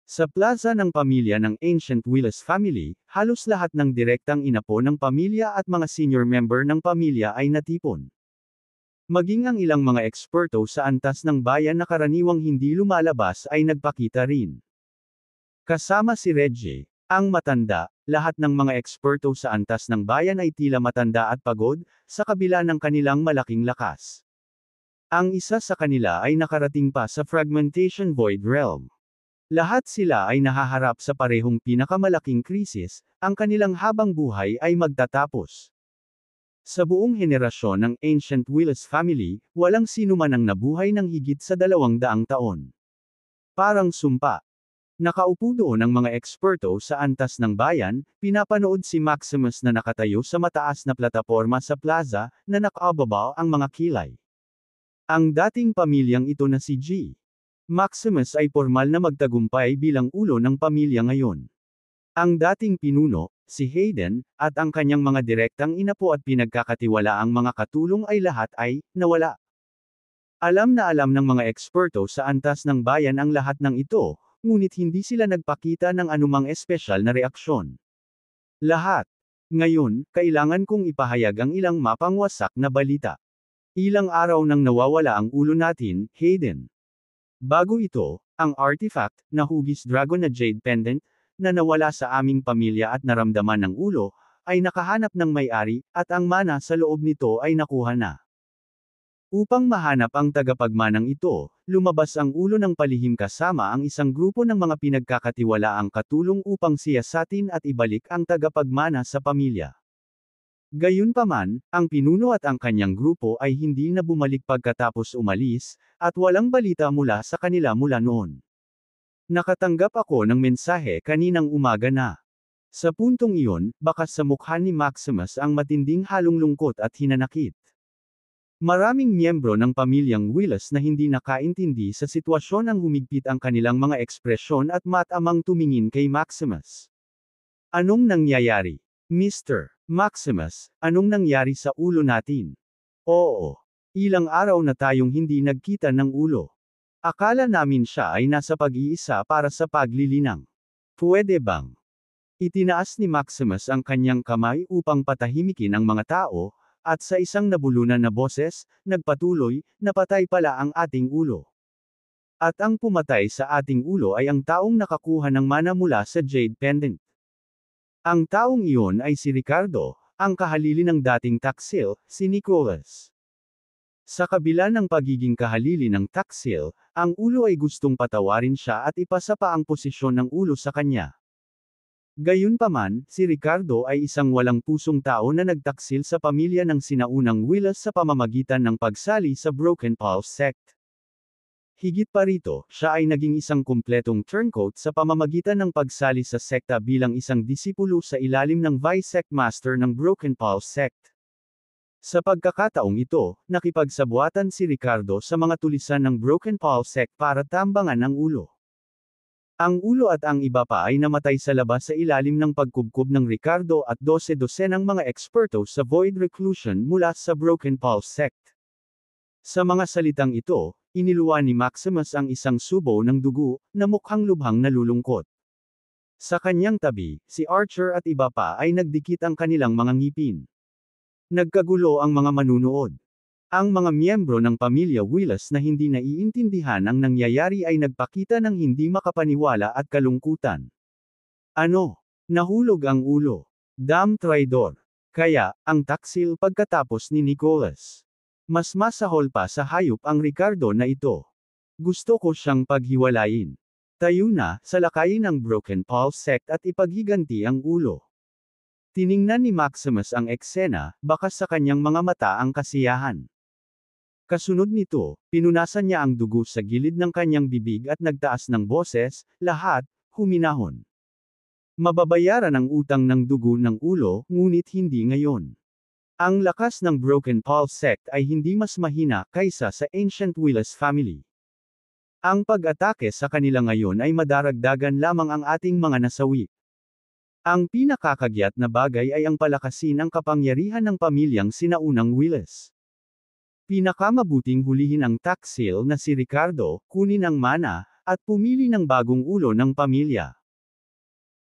Sa plaza ng pamilya ng Ancient Willis family, halos lahat ng direktang inapo ng pamilya at mga senior member ng pamilya ay natipon. Maging ang ilang mga eksperto sa antas ng bayan na karaniwang hindi lumalabas ay nagpakita rin. Kasama si Reggie, ang matanda, lahat ng mga eksperto sa antas ng bayan ay tila matanda at pagod, sa kabila ng kanilang malaking lakas. Ang isa sa kanila ay nakarating pa sa Fragmentation Void Realm. Lahat sila ay nahaharap sa parehong pinakamalaking krisis, ang kanilang habang buhay ay magtatapos. Sa buong henerasyon ng Ancient Willis family, walang sino man ang nabuhay ng higit sa 200 taon. Parang sumpa. Nakaupo doon ang mga eksperto sa antas ng bayan, pinapanood si Maximus na nakatayo sa mataas na plataporma sa plaza, na nakababa ang mga kilay. Ang dating pamilyang ito na si G. Maximus ay formal na magtagumpay bilang ulo ng pamilya ngayon. Ang dating pinuno, si Hayden, at ang kanyang mga direktang inapo at pinagkakatiwalaang mga katulong ay lahat ay nawala. Alam na alam ng mga eksperto sa antas ng bayan ang lahat ng ito, ngunit hindi sila nagpakita ng anumang espesyal na reaksyon. Lahat. Ngayon, kailangan kong ipahayag ang ilang mapangwasak na balita. Ilang araw nang nawawala ang ulo natin, Hayden. Bago ito, ang artifact, na hugis dragon na jade pendant, na nawala sa aming pamilya at naramdaman ng ulo, ay nakahanap ng may-ari, at ang mana sa loob nito ay nakuha na. Upang mahanap ang tagapagmanang ito, lumabas ang ulo ng palihim kasama ang isang grupo ng mga pinagkakatiwalaang katulong upang siyasatin at ibalik ang tagapagmana sa pamilya. Gayunpaman, ang pinuno at ang kanyang grupo ay hindi na bumalik pagkatapos umalis, at walang balita mula sa kanila mula noon. Nakatanggap ako ng mensahe kaninang umaga na. Sa puntong iyon, bakas sa mukha ni Maximus ang matinding halong lungkot at hinanakit. Maraming miyembro ng pamilyang Willis na hindi nakaintindi sa sitwasyon ang humigpit ang kanilang mga ekspresyon at matamang tumingin kay Maximus. Anong nangyayari? Mr. Maximus, anong nangyari sa ulo natin? Oo. Ilang araw na tayong hindi nagkita ng ulo. Akala namin siya ay nasa pag-iisa para sa paglilinang. Pwede bang? Itinaas ni Maximus ang kanyang kamay upang patahimikin ang mga tao, at sa isang nabulunan na boses, nagpatuloy, napatay pala ang ating ulo. At ang pumatay sa ating ulo ay ang taong nakakuha ng mana mula sa Jade Pendant. Ang taong iyon ay si Ricardo, ang kahalili ng dating taksil, si Nicholas. Sa kabila ng pagiging kahalili ng taksil, ang ulo ay gustong patawarin siya at ipasa pa ang posisyon ng ulo sa kanya. Gayunpaman, si Ricardo ay isang walang pusong tao na nagtaksil sa pamilya ng sinaunang Willis sa pamamagitan ng pagsali sa Broken Pulse Sect. Higit pa rito, siya ay naging isang kumpletong turncoat sa pamamagitan ng pagsali sa sekta bilang isang disipulo sa ilalim ng Vice Sect Master ng Broken Pulse Sect. Sa pagkakataong ito, nakipagsabuatan si Ricardo sa mga tulisan ng Broken Pulse Sect para tambangan ang ulo. Ang ulo at ang iba pa ay namatay sa labas sa ilalim ng pagkubkob ng Ricardo at 12-dosenang mga eksperto sa Void Reclusion mula sa Broken Pulse Sect. Sa mga salitang ito, iniluwa ni Maximus ang isang subo ng dugo, na mukhang lubhang nalulungkot. Sa kanyang tabi, si Archer at iba pa ay nagdikit ang kanilang mga ngipin. Nagkagulo ang mga manunood. Ang mga miyembro ng pamilya Willis na hindi naiintindihan ang nangyayari ay nagpakita ng hindi makapaniwala at kalungkutan. Ano? Nahulog ang ulo. Damn traidor. Kaya, ang taksil pagkatapos ni Nicholas. Mas masahol pa sa hayop ang Ricardo na ito. Gusto ko siyang paghiwalayin. Tayo na, salakayin ang Broken Pulse Sect at ipaghiganti ang ulo. Tiningnan ni Maximus ang eksena, bakas sa kanyang mga mata ang kasiyahan. Kasunod nito, pinunasan niya ang dugo sa gilid ng kanyang bibig at nagtaas ng boses, lahat, huminahon. Mababayaran ang utang ng dugo ng ulo, ngunit hindi ngayon. Ang lakas ng Broken Pulse Sect ay hindi mas mahina kaysa sa Ancient Willis family. Ang pag-atake sa kanila ngayon ay madaragdagan lamang ang ating mga nasawi. Ang pinakakagyat na bagay ay ang palakasin ang kapangyarihan ng pamilyang sinaunang Willis. Pinakamabuting hulihin ang taksil na si Ricardo, kunin ang mana, at pumili ng bagong ulo ng pamilya.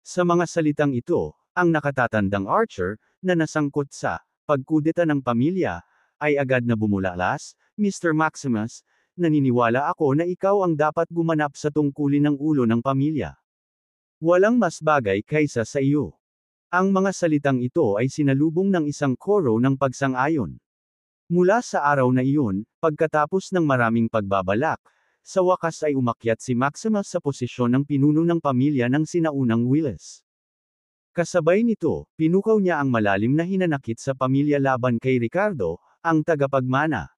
Sa mga salitang ito, ang nakatatandang Archer, na nasangkot sa pagkudeta ng pamilya, ay agad na bumulalas, Mr. Maximus, naniniwala ako na ikaw ang dapat gumanap sa tungkulin ng ulo ng pamilya. Walang mas bagay kaysa sa iyo. Ang mga salitang ito ay sinalubong ng isang koro ng pagsang-ayon. Mula sa araw na iyon, pagkatapos ng maraming pagbabalak, sa wakas ay umakyat si Maximus sa posisyon ng pinuno ng pamilya ng sinaunang Willis. Kasabay nito, pinukaw niya ang malalim na hinanakit sa pamilya laban kay Ricardo, ang tagapagmana.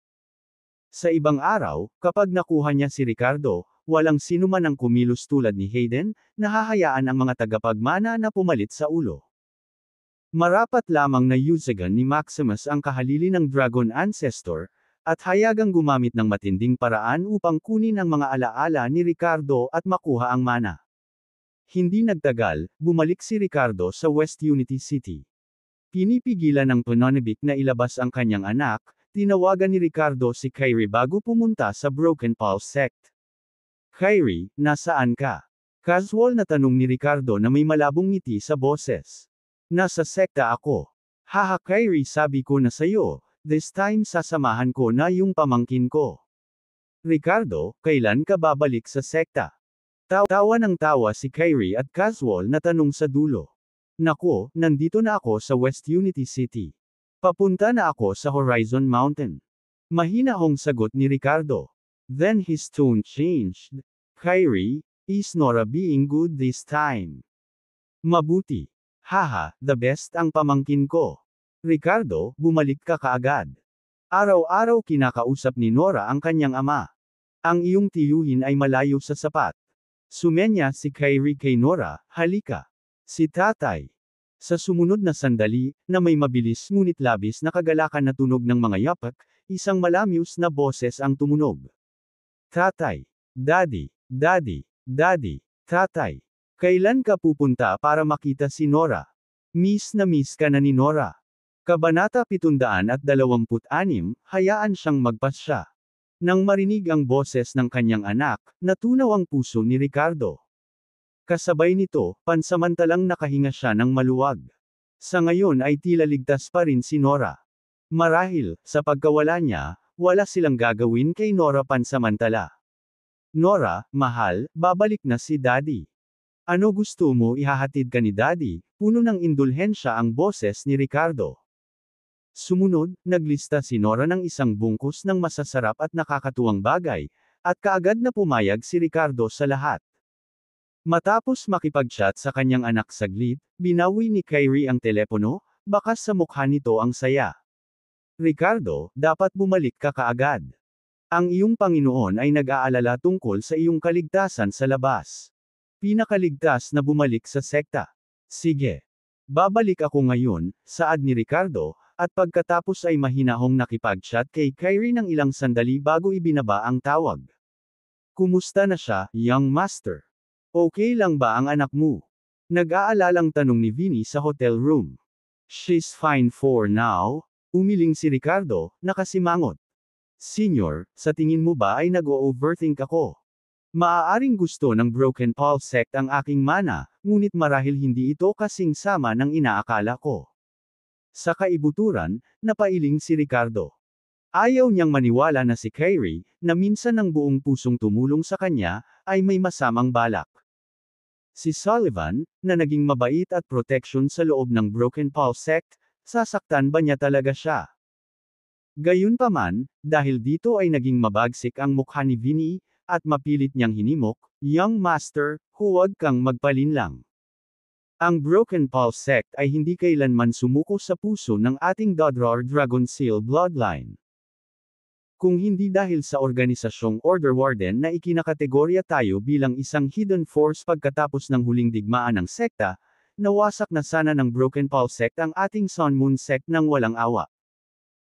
Sa ibang araw, kapag nakuha niya si Ricardo, walang sinuman ang kumilos tulad ni Hayden, nahahayaan ang mga tagapagmana na pumalit sa ulo. Marapat lamang na yusagan ni Maximus ang kahalili ng Dragon Ancestor, at hayagang gumamit ng matinding paraan upang kunin ang mga alaala ni Ricardo at makuha ang mana. Hindi nagtagal, bumalik si Ricardo sa West Unity City. Pinipigilan ng Pononibik na ilabas ang kanyang anak, tinawagan ni Ricardo si Kyrie bago pumunta sa Broken Pulse Sect. Kyrie, nasaan ka? Casual na tanong ni Ricardo na may malabong ngiti sa boses. Nasa sekta ako. Haha Kyrie, sabi ko na sayo, this time sasamahan ko na yung pamangkin ko. Ricardo, kailan ka babalik sa sekta? Tawa ng tawa si Kyrie at casual na tanong sa dulo. Nako, nandito na ako sa West Unity City. Papunta na ako sa Horizon Mountain. Mahinahong sagot ni Ricardo. Then his tone changed. Kyrie, is Nora being good this time? Mabuti. Haha, the best ang pamangkin ko. Ricardo, bumalik ka kaagad. Araw-araw kinakausap ni Nora ang kanyang ama. Ang iyong tiyuhin ay malayo sa sapat. Sumenya si Kyrie kay Nora, halika. Si tatay. Sa sumunod na sandali, na may mabilis ngunit labis na kagalakan na tunog ng mga yapak, isang malamyos na boses ang tumunog. Tatay. Daddy. Daddy. Daddy. Tatay. Kailan ka pupunta para makita si Nora? Miss na miss ka na ni Nora. Kabanata 726, hayaan siyang magpasya. Nang marinig ang boses ng kanyang anak, natunaw ang puso ni Ricardo. Kasabay nito, pansamantalang nakahinga siya ng maluwag. Sa ngayon ay tila ligtas pa rin si Nora. Marahil, sa pagkawala niya, wala silang gagawin kay Nora pansamantala. Nora, mahal, babalik na si Daddy. Ano gusto mo, ihahatid ka ni Daddy? Puno ng indulhensya ang boses ni Ricardo. Sumunod, naglista si Nora ng isang bungkus ng masasarap at nakakatuwang bagay, at kaagad na pumayag si Ricardo sa lahat. Matapos makipag-chat sa kanyang anak saglit, binawi ni Kyrie ang telepono, bakas sa mukha nito ang saya. Ricardo, dapat bumalik ka kaagad. Ang iyong Panginoon ay nag-aalala tungkol sa iyong kaligtasan sa labas. Pinakaligtas na bumalik sa sekta. Sige. Babalik ako ngayon, saad ni Ricardo, at pagkatapos ay mahinahong nakipag-chat kay Kyrie ng ilang sandali bago ibinaba ang tawag. Kumusta na siya, young master? Okay lang ba ang anak mo? Nag-aalalang tanong ni Vinny sa hotel room. She's fine for now, umiling si Ricardo, nakasimangot. Senior, sa tingin mo ba ay nag-o-overthink ako? Maaaring gusto ng Broken Pulse Sect ang aking mana, ngunit marahil hindi ito kasing sama ng inaakala ko. Sa kaibuturan, napailing si Ricardo. Ayaw niyang maniwala na si Kyrie, na minsan ng buong pusong tumulong sa kanya, ay may masamang balak. Si Sullivan, na naging mabait at protection sa loob ng Broken Pulse Sect, sasaktan ba niya talaga siya? Gayunpaman, dahil dito ay naging mabagsik ang mukha ni Vinny, at mapilit niyang hinimok, young master, huwag kang magpalinlang. Ang Broken Pulse Sect ay hindi kailanman sumuko sa puso ng ating Dodrar Dragon Seal bloodline. Kung hindi dahil sa organisasyong Order Warden na ikinakategorya tayo bilang isang hidden force pagkatapos ng huling digmaan ng sekta, nawasak na sana ng Broken Pulse Sect ang ating Sun Moon Sect nang walang awa.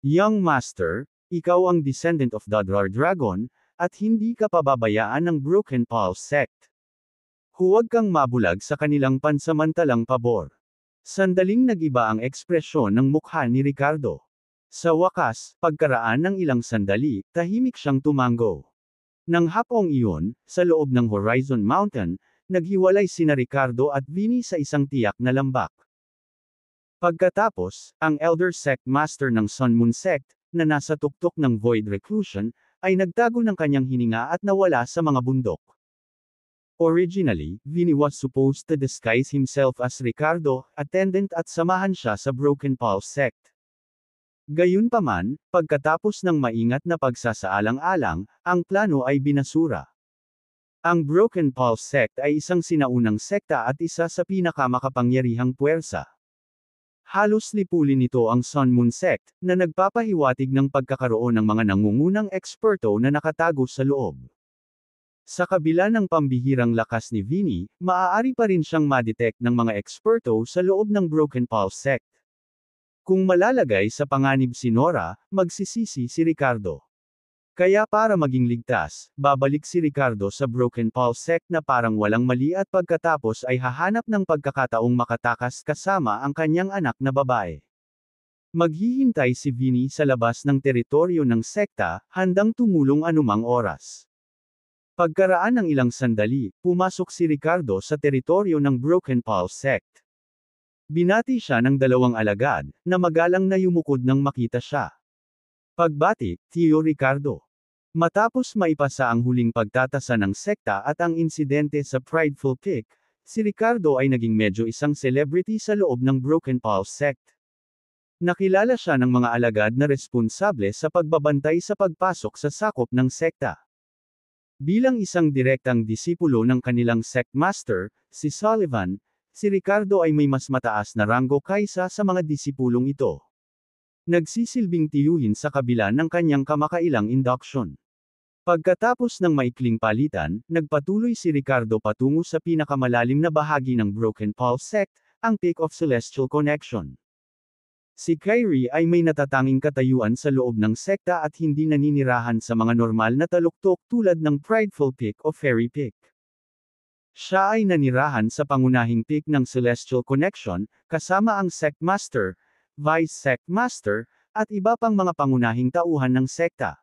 Young Master, ikaw ang descendant of Dodrar Dragon, at hindi ka pababayaan ng Broken Pulse Sect. Huwag kang mabulag sa kanilang pansamantalang pabor. Sandaling nag-iba ang ekspresyon ng mukha ni Ricardo. Sa wakas, pagkaraan ng ilang sandali, tahimik siyang tumango. Nang hapong iyon, sa loob ng Horizon Mountain, naghiwalay sina Ricardo at Vinny sa isang tiyak na lambak. Pagkatapos, ang Elder Sect Master ng Sun Moon Sect, na nasa tuktok ng Void Reclusion, ay nagtago ng kanyang hininga at nawala sa mga bundok. Originally, Vinny was supposed to disguise himself as Ricardo, attendant at samahan siya sa Broken Pulse Sect. Gayunpaman, pagkatapos ng maingat na pagsasaalang-alang, ang plano ay binasura. Ang Broken Pulse Sect ay isang sinaunang sekta at isa sa pinakamakapangyarihang puwersa. Halos lipulin nito ang Sun Moon Sect, na nagpapahiwatig ng pagkakaroon ng mga nangungunang eksperto na nakatago sa loob. Sa kabila ng pambihirang lakas ni Vinny, maaari pa rin siyang madetect ng mga eksperto sa loob ng Broken Pulse Sect. Kung malalagay sa panganib si Nora, magsisisi si Ricardo. Kaya para maging ligtas, babalik si Ricardo sa Broken Pulse Sect na parang walang mali at pagkatapos ay hahanap ng pagkakataong makatakas kasama ang kanyang anak na babae. Maghihintay si Vinny sa labas ng teritoryo ng sekta, handang tumulong anumang oras. Pagkaraan ng ilang sandali, pumasok si Ricardo sa teritoryo ng Broken Pulse Sect. Binati siya ng dalawang alagad, na magalang na yumukod nang makita siya. Pagbati, Tio Ricardo. Matapos maipasa ang huling pagtatasa ng sekta at ang insidente sa Prideful Peak, si Ricardo ay naging medyo isang celebrity sa loob ng Broken Pulse Sect. Nakilala siya ng mga alagad na responsable sa pagbabantay sa pagpasok sa sakop ng sekta. Bilang isang direktang disipulo ng kanilang sect master, si Sullivan, si Ricardo ay may mas mataas na ranggo kaysa sa mga disipulong ito. Nagsisilbing tiyuhin sa kabila ng kanyang kamakailang induction. Pagkatapos ng maikling palitan, nagpatuloy si Ricardo patungo sa pinakamalalim na bahagi ng Broken Pulse Sect, ang Peak of Celestial Connection. Si Kyrie ay may natatanging katayuan sa loob ng sekta at hindi naninirahan sa mga normal na taluktok tulad ng Prideful Peak o Fairy Peak. Siya ay nanirahan sa pangunahing peak ng Celestial Connection, kasama ang Sect Master, Vice Sect Master, at iba pang mga pangunahing tauhan ng sekta.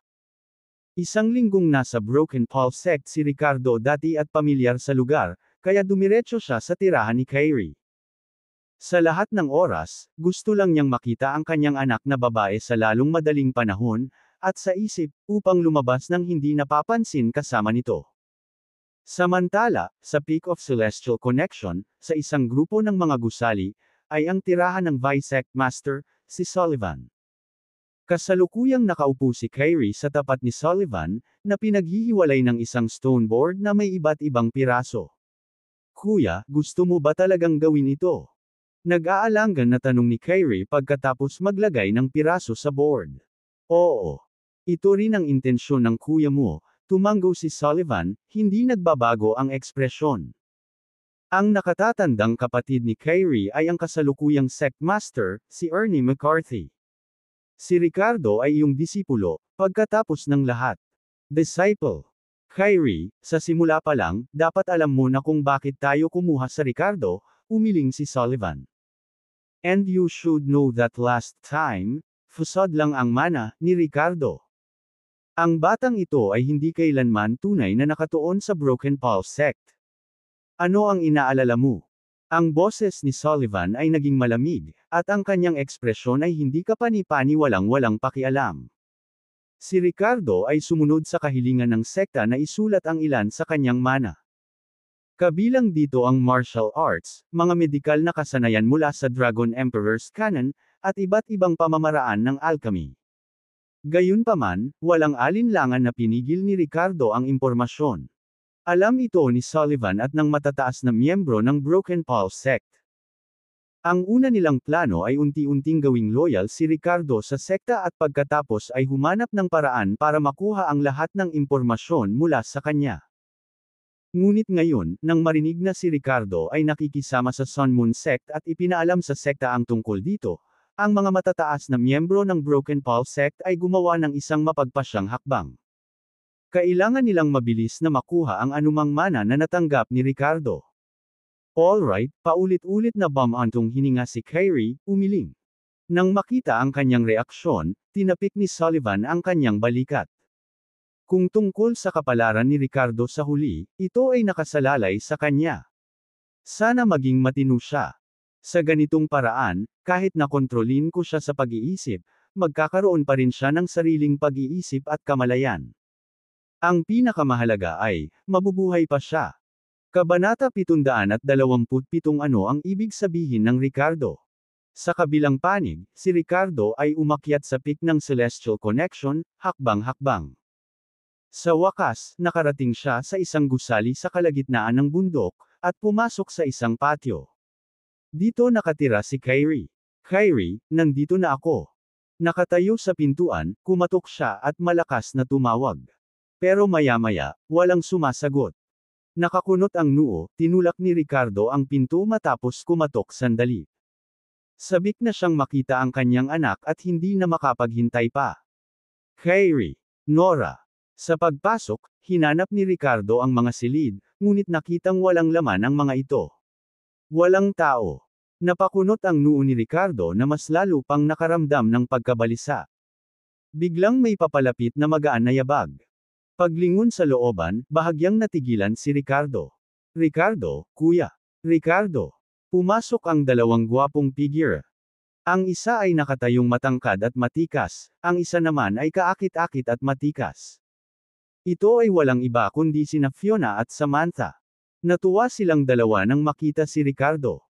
Isang linggong nasa Broken Pulse Sect si Ricardo dati at pamilyar sa lugar, kaya dumiretso siya sa tirahan ni Kyrie. Sa lahat ng oras, gusto lang niyang makita ang kanyang anak na babae sa lalong madaling panahon, at sa isip, upang lumabas ng hindi napapansin kasama nito. Samantala, sa Peak of Celestial Connection, sa isang grupo ng mga gusali, ay ang tirahan ng Vice Sect Master, si Sullivan. Kasalukuyang nakaupo si Kyrie sa tapat ni Sullivan, na pinaghihiwalay ng isang stone board na may iba't ibang piraso. Kuya, gusto mo ba talagang gawin ito? Nag-aalangan na tanong ni Kyrie pagkatapos maglagay ng piraso sa board. Oo. Ito rin ang intensyon ng kuya mo. Tumanggo si Sullivan, hindi nagbabago ang ekspresyon. Ang nakatatandang kapatid ni Kyrie ay ang kasalukuyang sect master, si Ernie McCarthy. Si Ricardo ay iyong disipulo, pagkatapos ng lahat. Disciple. Kyrie, sa simula pa lang, dapat alam mo na kung bakit tayo kumuha sa Ricardo, umiling si Sullivan. And you should know that last time, fusod lang ang mana ni Ricardo. Ang batang ito ay hindi kailanman tunay na nakatuon sa Broken Pulse Sect. Ano ang inaalala mo? Ang boses ni Sullivan ay naging malamig, at ang kanyang ekspresyon ay hindi kapani-pani walang pakialam. Si Ricardo ay sumunod sa kahilingan ng sekta na isulat ang ilan sa kanyang mana. Kabilang dito ang martial arts, mga medikal na kasanayan mula sa Dragon Emperor's Canon, at iba't ibang pamamaraan ng alchemy. Gayunpaman, walang alinlangan na pinigil ni Ricardo ang impormasyon. Alam ito ni Sullivan at ng matataas na miyembro ng Broken Pulse Sect. Ang una nilang plano ay unti-unting gawing loyal si Ricardo sa sekta at pagkatapos ay humanap ng paraan para makuha ang lahat ng impormasyon mula sa kanya. Ngunit ngayon, nang marinig na si Ricardo ay nakikisama sa Sun Moon Sect at ipinaalam sa sekta ang tungkol dito, ang mga matataas na miyembro ng Broken Pulse Sect ay gumawa ng isang mapagpasyang hakbang. Kailangan nilang mabilis na makuha ang anumang mana na natanggap ni Ricardo. Alright, paulit-ulit na bumantong hininga si Kyrie, umiling. Nang makita ang kanyang reaksyon, tinapik ni Sullivan ang kanyang balikat. Kung tungkol sa kapalaran ni Ricardo sa huli, ito ay nakasalalay sa kanya. Sana maging matino siya. Sa ganitong paraan, kahit nakontrolin ko siya sa pag-iisip, magkakaroon pa rin siya ng sariling pag-iisip at kamalayan. Ang pinakamahalaga ay, mabubuhay pa siya. Kabanata 727. Ano ang ibig sabihin ng Ricardo? Sa kabilang panig, si Ricardo ay umakyat sa peak ng Celestial Connection, hakbang-hakbang. Sa wakas, nakarating siya sa isang gusali sa kalagitnaan ng bundok, at pumasok sa isang patio. Dito nakatira si Kyrie. Kyrie, nandito na ako. Nakatayo sa pintuan, kumatok siya at malakas na tumawag. Pero maya-maya, walang sumasagot. Nakakunot ang noo, tinulak ni Ricardo ang pinto matapos kumatok sandali. Sabik na siyang makita ang kanyang anak at hindi na makapaghintay pa. Kyrie, Nora. Sa pagpasok, hinanap ni Ricardo ang mga silid, ngunit nakitang walang laman ang mga ito. Walang tao. Napakunot ang noo ni Ricardo na mas lalo pang nakaramdam ng pagkabalisa. Biglang may papalapit na magaan na yabag. Paglingon sa looban, bahagyang natigilan si Ricardo. Ricardo, kuya. Ricardo. Pumasok ang dalawang gwapong figure. Ang isa ay nakatayong matangkad at matikas, ang isa naman ay kaakit-akit at matikas. Ito ay walang iba kundi sina Fiona at Samantha. Natuwa silang dalawa nang makita si Ricardo.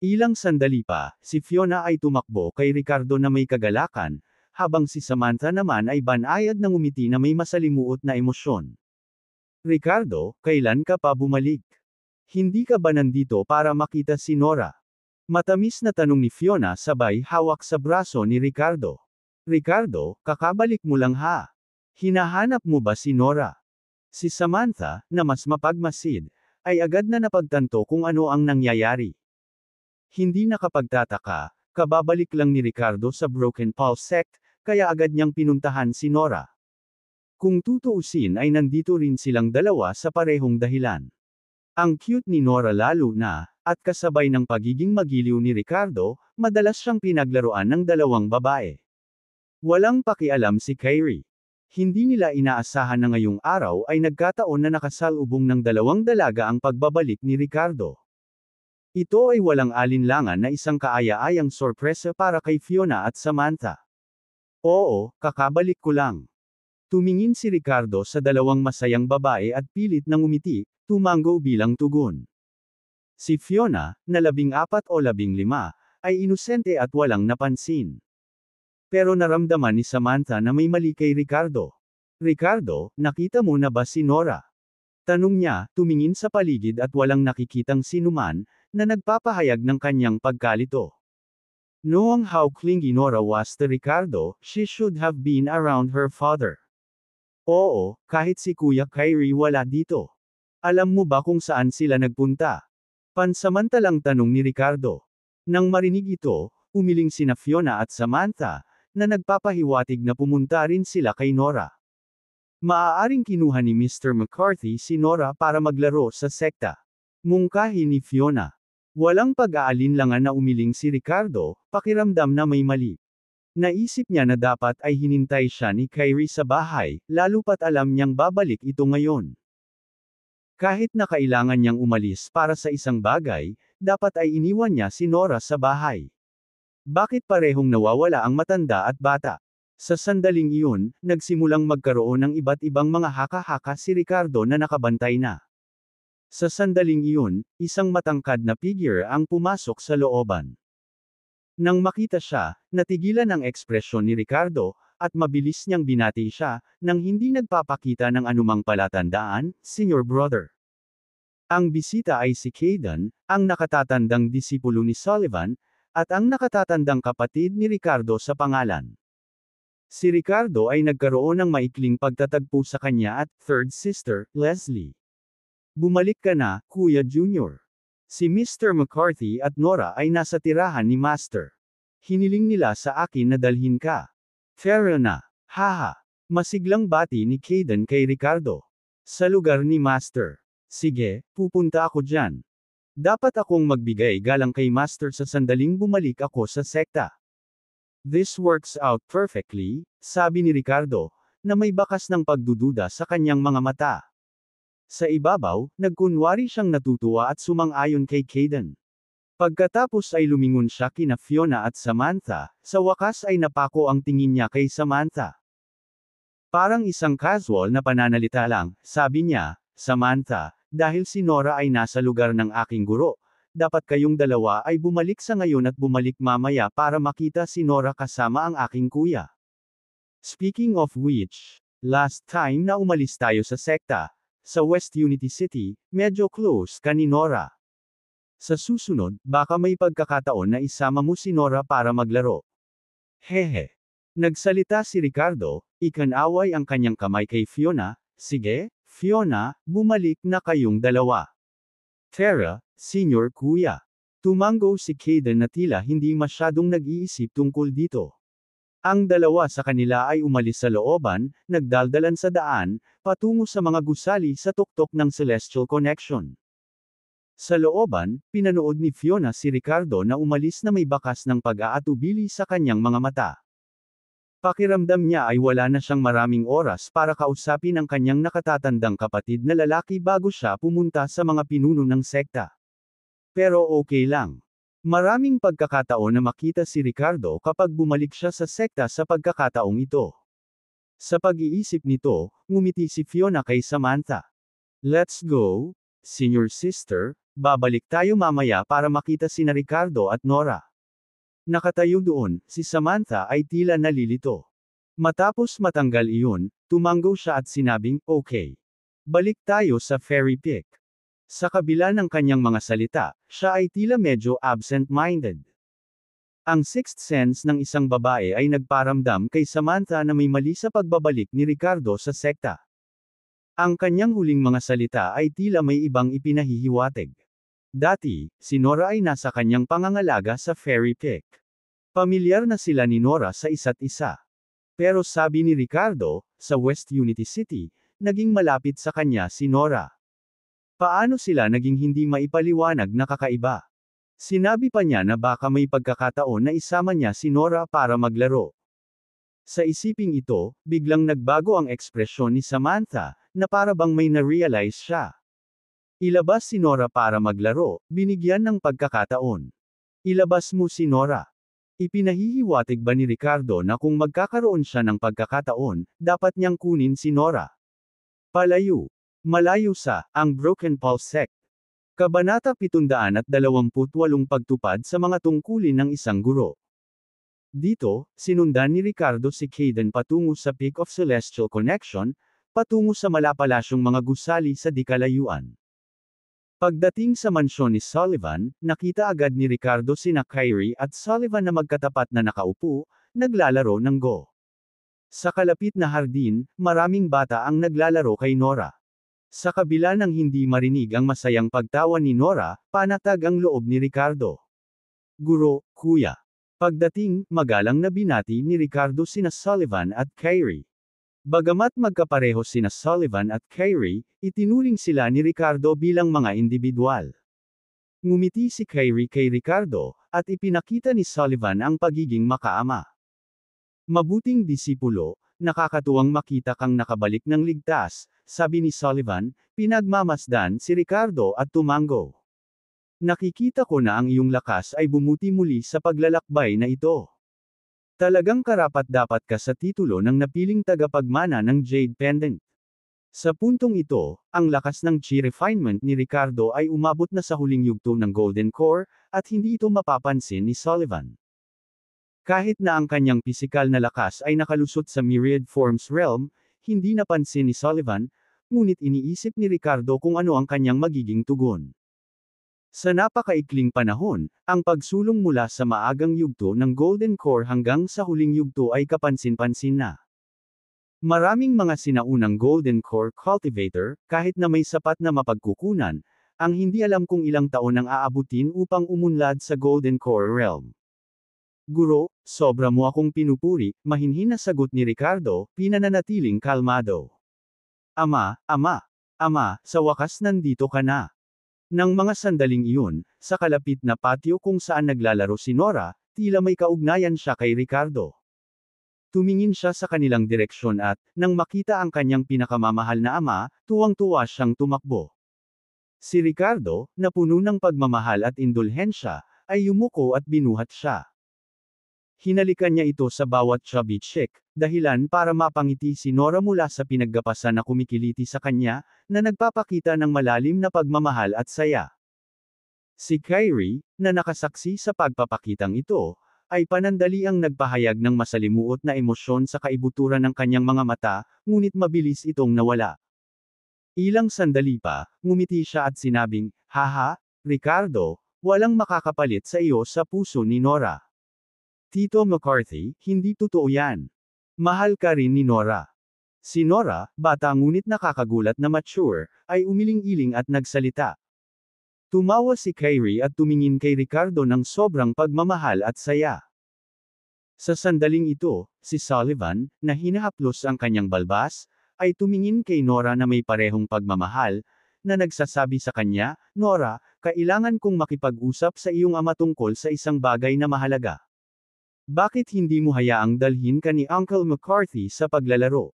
Ilang sandali pa, si Fiona ay tumakbo kay Ricardo na may kagalakan, habang si Samantha naman ay banayad ng umiti na may masalimuot na emosyon. Ricardo, kailan ka pa bumalik? Hindi ka ba nandito para makita si Nora? Matamis na tanong ni Fiona sabay hawak sa braso ni Ricardo. Ricardo, kakabalik mo lang ha? Hinahanap mo ba si Nora? Si Samantha, na mas mapagmasid, ay agad na napagtanto kung ano ang nangyayari. Hindi nakapagtataka, kababalik lang ni Ricardo sa Broken Pulse Sect, kaya agad niyang pinuntahan si Nora. Kung tutuusin ay nandito rin silang dalawa sa parehong dahilan. Ang cute ni Nora lalo na, at kasabay ng pagiging magiliw ni Ricardo, madalas siyang pinaglaruan ng dalawang babae. Walang pakialam si Kyrie. Hindi nila inaasahan na ngayong araw ay nagkataon na nakasalubong ng dalawang dalaga ang pagbabalik ni Ricardo. Ito ay walang alinlangan na isang kaaya-ayang sorpresa para kay Fiona at Samantha. Oo, kakabalik ko lang. Tumingin si Ricardo sa dalawang masayang babae at pilit nang umiti, tumango bilang tugon. Si Fiona, na 14 o 15, ay inosente at walang napansin. Pero naramdaman ni Samantha na may mali kay Ricardo. Ricardo, nakita mo na ba si Nora? Tanong niya, tumingin sa paligid at walang nakikitang sinuman, na nagpapahayag ng kanyang pagkalito. Knowing how clingy Nora was to Ricardo, she should have been around her father. Oo, kahit si Kuya Kyrie wala dito. Alam mo ba kung saan sila nagpunta? Pansamantalang tanong ni Ricardo. Nang marinig ito, umiling sina Fiona at Samantha, na nagpapahiwatig na pumunta rin sila kay Nora. Maaaring kinuha ni Mr. McCarthy si Nora para maglaro sa sekta. Mungkahi ni Fiona. Walang pag-aalinlangan na umiling si Ricardo, pakiramdam na may mali. Naisip niya na dapat ay hinintay siya ni Kyrie sa bahay, lalo pat alam niyang babalik ito ngayon. Kahit na kailangan niyang umalis para sa isang bagay, dapat ay iniwan niya si Nora sa bahay. Bakit parehong nawawala ang matanda at bata? Sa sandaling iyon, nagsimulang magkaroon ng iba't ibang mga haka-haka si Ricardo na nakabantay na. Sa sandaling iyon, isang matangkad na figure ang pumasok sa looban. Nang makita siya, natigilan ang ekspresyon ni Ricardo, at mabilis niyang binati siya, nang hindi nagpapakita ng anumang palatandaan, Senior Brother. Ang bisita ay si Caden, ang nakatatandang disipulo ni Sullivan, at ang nakatatandang kapatid ni Ricardo sa pangalan. Si Ricardo ay nagkaroon ng maikling pagtatagpo sa kanya at third sister, Leslie. Bumalik ka na, Kuya Junior. Si Mr. McCarthy at Nora ay nasa tirahan ni Master. Hiniling nila sa akin na dalhin ka. Fair na. Haha. Masiglang bati ni Caden kay Ricardo. Sa lugar ni Master. Sige, pupunta ako dyan. Dapat akong magbigay galang kay Master sa sandaling bumalik ako sa sekta. This works out perfectly, sabi ni Ricardo, na may bakas ng pagdududa sa kanyang mga mata. Sa ibabaw, nagkunwari siyang natutuwa at sumang-ayon kay Caden. Pagkatapos ay lumingon siya kina Fiona at Samantha, sa wakas ay napako ang tingin niya kay Samantha. Parang isang casual na pananalita lang, sabi niya, Samantha, dahil si Nora ay nasa lugar ng aking guro, dapat kayong dalawa ay bumalik sa ngayon at bumalik mamaya para makita si Nora kasama ang aking kuya. Speaking of which, last time na umalis tayo sa sekta, sa West Unity City, medyo close ka ni Nora. Sa susunod, baka may pagkakataon na isama mo si Nora para maglaro. Hehe. Nagsalita si Ricardo, ikanaway ang kanyang kamay kay Fiona, sige, Fiona, bumalik na kayong dalawa. Tara, senior kuya. Tumango si Caden na tila hindi masyadong nag-iisip tungkol dito. Ang dalawa sa kanila ay umalis sa looban, nagdaldalan sa daan, patungo sa mga gusali sa tuktok ng Celestial Connection. Sa looban, pinanood ni Fiona si Ricardo na umalis na may bakas ng pag-aatubili sa kanyang mga mata. Pakiramdam niya ay wala na siyang maraming oras para kausapin ang kanyang nakatatandang kapatid na lalaki bago siya pumunta sa mga pinuno ng sekta. Pero okay lang. Maraming pagkakataon na makita si Ricardo kapag bumalik siya sa sekta sa pagkakataong ito. Sa pag-iisip nito, ngumiti si Fiona kay Samantha. Let's go, senior sister. Babalik tayo mamaya para makita sina Ricardo at Nora. Nakatayo doon, si Samantha ay tila nalilito. Matapos matanggal iyon, tumango siya at sinabing, okay. Balik tayo sa Fairy Peak. Sa kabila ng kanyang mga salita, siya ay tila medyo absent-minded. Ang sixth sense ng isang babae ay nagparamdam kay Samantha na may mali sa pagbabalik ni Ricardo sa sekta. Ang kanyang huling mga salita ay tila may ibang ipinahihiwatig. Dati, si Nora ay nasa kanyang pangangalaga sa Fairy Peak. Pamilyar na sila ni Nora sa isa't isa. Pero sabi ni Ricardo, sa West Unity City, naging malapit sa kanya si Nora. Paano sila naging hindi maipaliwanag na kakaiba? Sinabi pa niya na baka may pagkakataon na isama niya si Nora para maglaro. Sa isiping ito, biglang nagbago ang ekspresyon ni Samantha, na para bang may na-realize siya. Ilabas si Nora para maglaro, binigyan ng pagkakataon. Ilabas mo si Nora. Ipinahihiwatig ba ni Ricardo na kung magkakaroon siya ng pagkakataon, dapat niyang kunin si Nora? Palayo. Malayo sa, ang Broken Pulse Sect. Kabanata 728 Pagtupad sa mga tungkulin ng isang guro. Dito, sinundan ni Ricardo si Caden patungo sa Peak of Celestial Connection, patungo sa malapalasyong mga gusali sa di kalayuan. Pagdating sa mansyon ni Sullivan, nakita agad ni Ricardo sina Kyrie at Sullivan na magkatapat na nakaupo, naglalaro ng Go. Sa kalapit na hardin, maraming bata ang naglalaro kay Nora. Sa kabila ng hindi marinig ang masayang pagtawa ni Nora, panatag ang loob ni Ricardo. Guro, kuya. Pagdating, magalang na binati ni Ricardo sina Sullivan at Kyrie. Bagamat magkapareho sina Sullivan at Kyrie, itinuring sila ni Ricardo bilang mga individual. Ngumiti si Kyrie kay Ricardo, at ipinakita ni Sullivan ang pagiging makaama. Mabuting disipulo, nakakatuwang makita kang nakabalik ng ligtas, sabi ni Sullivan, pinagmamasdan si Ricardo at tumango. Nakikita ko na ang iyong lakas ay bumuti muli sa paglalakbay na ito. Talagang karapat-dapat ka sa titulo ng napiling tagapagmana ng Jade Pendant. Sa puntong ito, ang lakas ng chi refinement ni Ricardo ay umabot na sa huling yugto ng Golden Core, at hindi ito mapapansin ni Sullivan. Kahit na ang kanyang pisikal na lakas ay nakalusot sa Myriad Forms Realm, hindi napansin ni Sullivan, ngunit iniisip ni Ricardo kung ano ang kanyang magiging tugon. Sa napakaikling panahon, ang pagsulong mula sa maagang yugto ng Golden Core hanggang sa huling yugto ay kapansin-pansin na. Maraming mga sinaunang Golden Core cultivator, kahit na may sapat na mapagkukunan, ang hindi alam kung ilang taon ang aabutin upang umunlad sa Golden Core realm. Guro, sobra mo akong pinupuri, mahinhin na sagot ni Ricardo, pinananatiling kalmado. Ama, sa wakas nandito ka na. Nang mga sandaling iyon, sa kalapit na patio kung saan naglalaro si Nora, tila may kaugnayan siya kay Ricardo. Tumingin siya sa kanilang direksyon at, nang makita ang kanyang pinakamamahal na ama, tuwang-tuwa siyang tumakbo. Si Ricardo, na puno ng pagmamahal at indulhensya, ay yumuko at binuhat siya. Hinalikan niya ito sa bawat chubby chick, dahilan para mapangiti si Nora mula sa pinaggapasan na kumikiliti sa kanya, na nagpapakita ng malalim na pagmamahal at saya. Si Kyrie, na nakasaksi sa pagpapakitang ito, ay panandaliang nagpahayag ng masalimuot na emosyon sa kaibuturan ng kanyang mga mata, ngunit mabilis itong nawala. Ilang sandali pa, ngumiti siya at sinabing, "Haha, Ricardo, walang makakapalit sa iyo sa puso ni Nora." Tito McCarthy, hindi totoo yan. Mahal ka rin ni Nora. Si Nora, bata ngunit nakakagulat na mature, ay umiling-iling at nagsalita. Tumawa si Kyrie at tumingin kay Ricardo ng sobrang pagmamahal at saya. Sa sandaling ito, si Sullivan, na hinahaplos ang kanyang balbas, ay tumingin kay Nora na may parehong pagmamahal, na nagsasabi sa kanya, "Nora, kailangan kong makipag-usap sa iyong ama tungkol sa isang bagay na mahalaga. Bakit hindi mo hayaang dalhin ka ni Uncle McCarthy sa paglalaro?"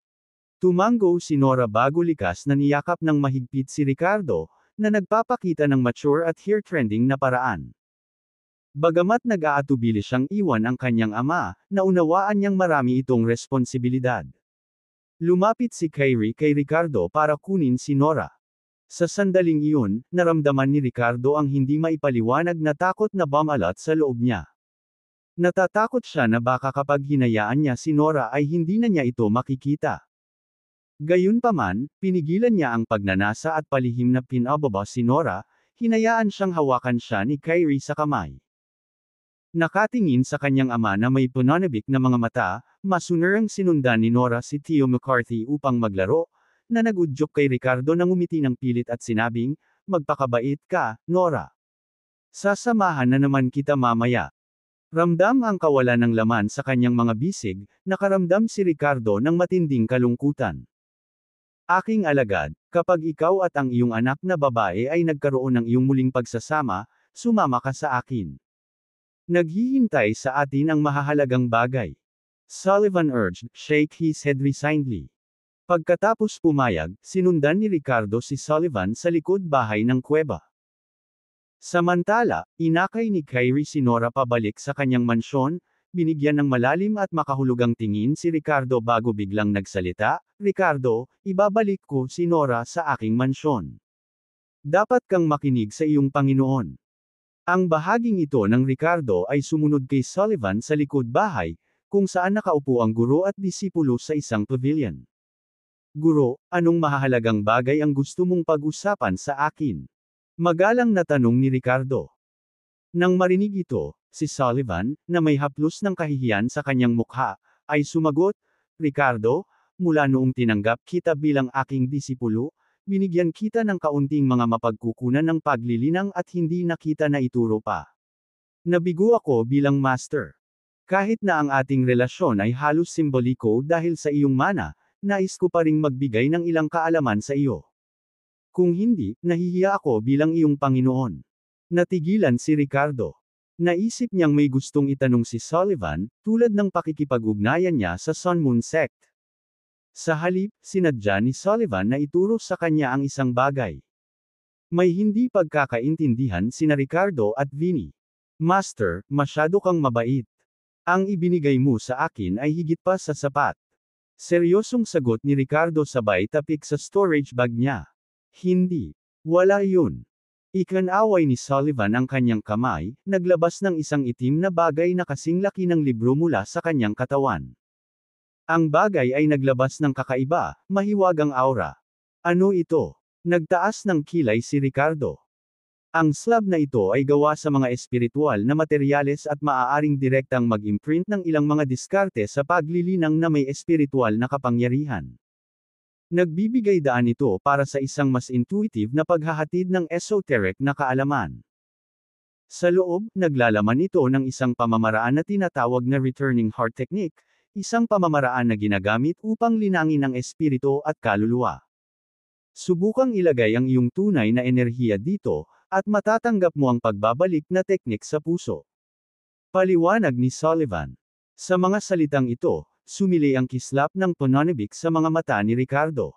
Tumango si Nora bago likas na niyakap ng mahigpit si Ricardo, na nagpapakita ng mature at hair-trending na paraan. Bagamat nag-aatubili siyang iwan ang kanyang ama, naunawaan niyang marami itong responsibilidad. Lumapit si Kyrie kay Ricardo para kunin si Nora. Sa sandaling iyon, naramdaman ni Ricardo ang hindi maipaliwanag na takot na bumalot sa loob niya. Natatakot siya na baka kapag hinayaan niya si Nora ay hindi na niya ito makikita. Gayunpaman, pinigilan niya ang pagnanasa at palihim na pinababa si Nora, hinayaan siyang hawakan siya ni Kyrie sa kamay. Nakatingin sa kanyang ama na may pananabik na mga mata, masunarang sinundan ni Nora si Tio McCarthy upang maglaro, na nagudyok kay Ricardo na ngumiti ng pilit at sinabing, "Magpakabait ka, Nora. Sasamahan na naman kita mamaya." Ramdam ang kawalan ng laman sa kanyang mga bisig, nakaramdam si Ricardo ng matinding kalungkutan. "Aking alagad, kapag ikaw at ang iyong anak na babae ay nagkaroon ng iyong muling pagsasama, sumama ka sa akin. Naghihintay sa atin ang mahahalagang bagay." Sullivan urged, shake his head resignedly. Pagkatapos pumayag, sinundan ni Ricardo si Sullivan sa likod bahay ng kuweba. Samantala, inakay ni Kyrie si Nora pabalik sa kanyang mansyon, binigyan ng malalim at makahulugang tingin si Ricardo bago biglang nagsalita, "Ricardo, ibabalik ko si Nora sa aking mansyon. Dapat kang makinig sa iyong Panginoon." Ang bahaging ito ng Ricardo ay sumunod kay Sullivan sa likod bahay, kung saan nakaupo ang guro at disipulo sa isang pavilion. "Guro, anong mahahalagang bagay ang gusto mong pag-usapan sa akin?" Magalang na tanong ni Ricardo. Nang marinig ito, si Sullivan, na may haplos ng kahihiyan sa kanyang mukha, ay sumagot, "Ricardo, mula noong tinanggap kita bilang aking disipulo, binigyan kita ng kaunting mga mapagkukunan ng paglilinang at hindi na kita naituro pa. Nabigo ako bilang master. Kahit na ang ating relasyon ay halos simboliko dahil sa iyong mana, nais ko pa ring magbigay ng ilang kaalaman sa iyo. Kung hindi, nahihiya ako bilang iyong Panginoon." Natigilan si Ricardo. Naisip niyang may gustong itanong si Sullivan, tulad ng pakikipag-ugnayan niya sa Sun Moon Sect. Sa halip, sinadya ni Sullivan na ituro sa kanya ang isang bagay. May hindi pagkakaintindihan sina Ricardo at Vinny. "Master, masyado kang mabait. Ang ibinigay mo sa akin ay higit pa sa sapat." Seryosong sagot ni Ricardo sabay tapik sa storage bag niya. "Hindi. Wala yun." Ikinaway ni Sullivan ang kanyang kamay, naglabas ng isang itim na bagay na kasing laki ng libro mula sa kanyang katawan. Ang bagay ay naglabas ng kakaiba, mahiwagang aura. "Ano ito?" Nagtaas ng kilay si Ricardo. Ang slab na ito ay gawa sa mga espiritual na materyales at maaaring direktang mag-imprint ng ilang mga diskarte sa paglilinang na may espiritual na kapangyarihan. Nagbibigay daan ito para sa isang mas intuitive na paghahatid ng esoteric na kaalaman. Sa loob, naglalaman ito ng isang pamamaraan na tinatawag na returning heart technique, isang pamamaraan na ginagamit upang linangin ang espiritu at kaluluwa. Subukang ilagay ang iyong tunay na enerhiya dito, at matatanggap mo ang pagbabalik na teknik sa puso. Paliwanag ni Sullivan. Sa mga salitang ito, sumili ang kislap ng pananabik sa mga mata ni Ricardo.